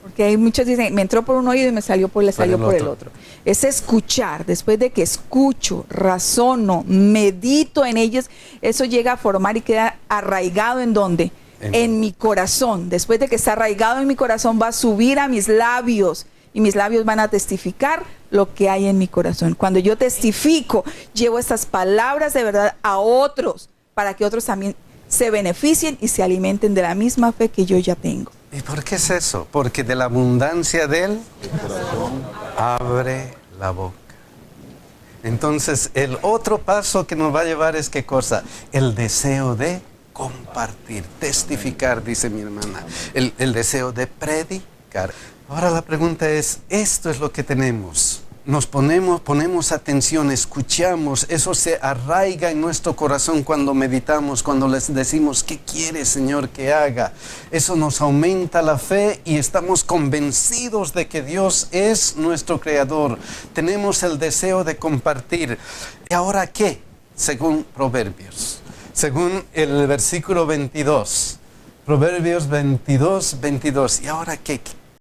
porque hay muchos dicen, me entró por un oído y me salió por el otro. Es escuchar. Después de que escucho, razono, medito en ellos, eso llega a formar y queda arraigado ¿en dónde? En mi corazón. Después de que está arraigado en mi corazón, va a subir a mis labios. Y mis labios van a testificar lo que hay en mi corazón. Cuando yo testifico, llevo estas palabras de verdad a otros, para que otros también se beneficien y se alimenten de la misma fe que yo ya tengo. ¿Y por qué es eso? Porque de la abundancia del corazón abre la boca. Entonces, el otro paso que nos va a llevar es ¿qué cosa? El deseo de compartir, testificar, dice mi hermana. El deseo de predicar. Ahora la pregunta es, esto es lo que tenemos. Nos ponemos atención, escuchamos, eso se arraiga en nuestro corazón cuando meditamos, cuando les decimos, ¿qué quiere Señor que haga? Eso nos aumenta la fe y estamos convencidos de que Dios es nuestro Creador. Tenemos el deseo de compartir. ¿Y ahora qué? Según Proverbios, según el versículo 22. Proverbios 22, 22. ¿Y ahora qué?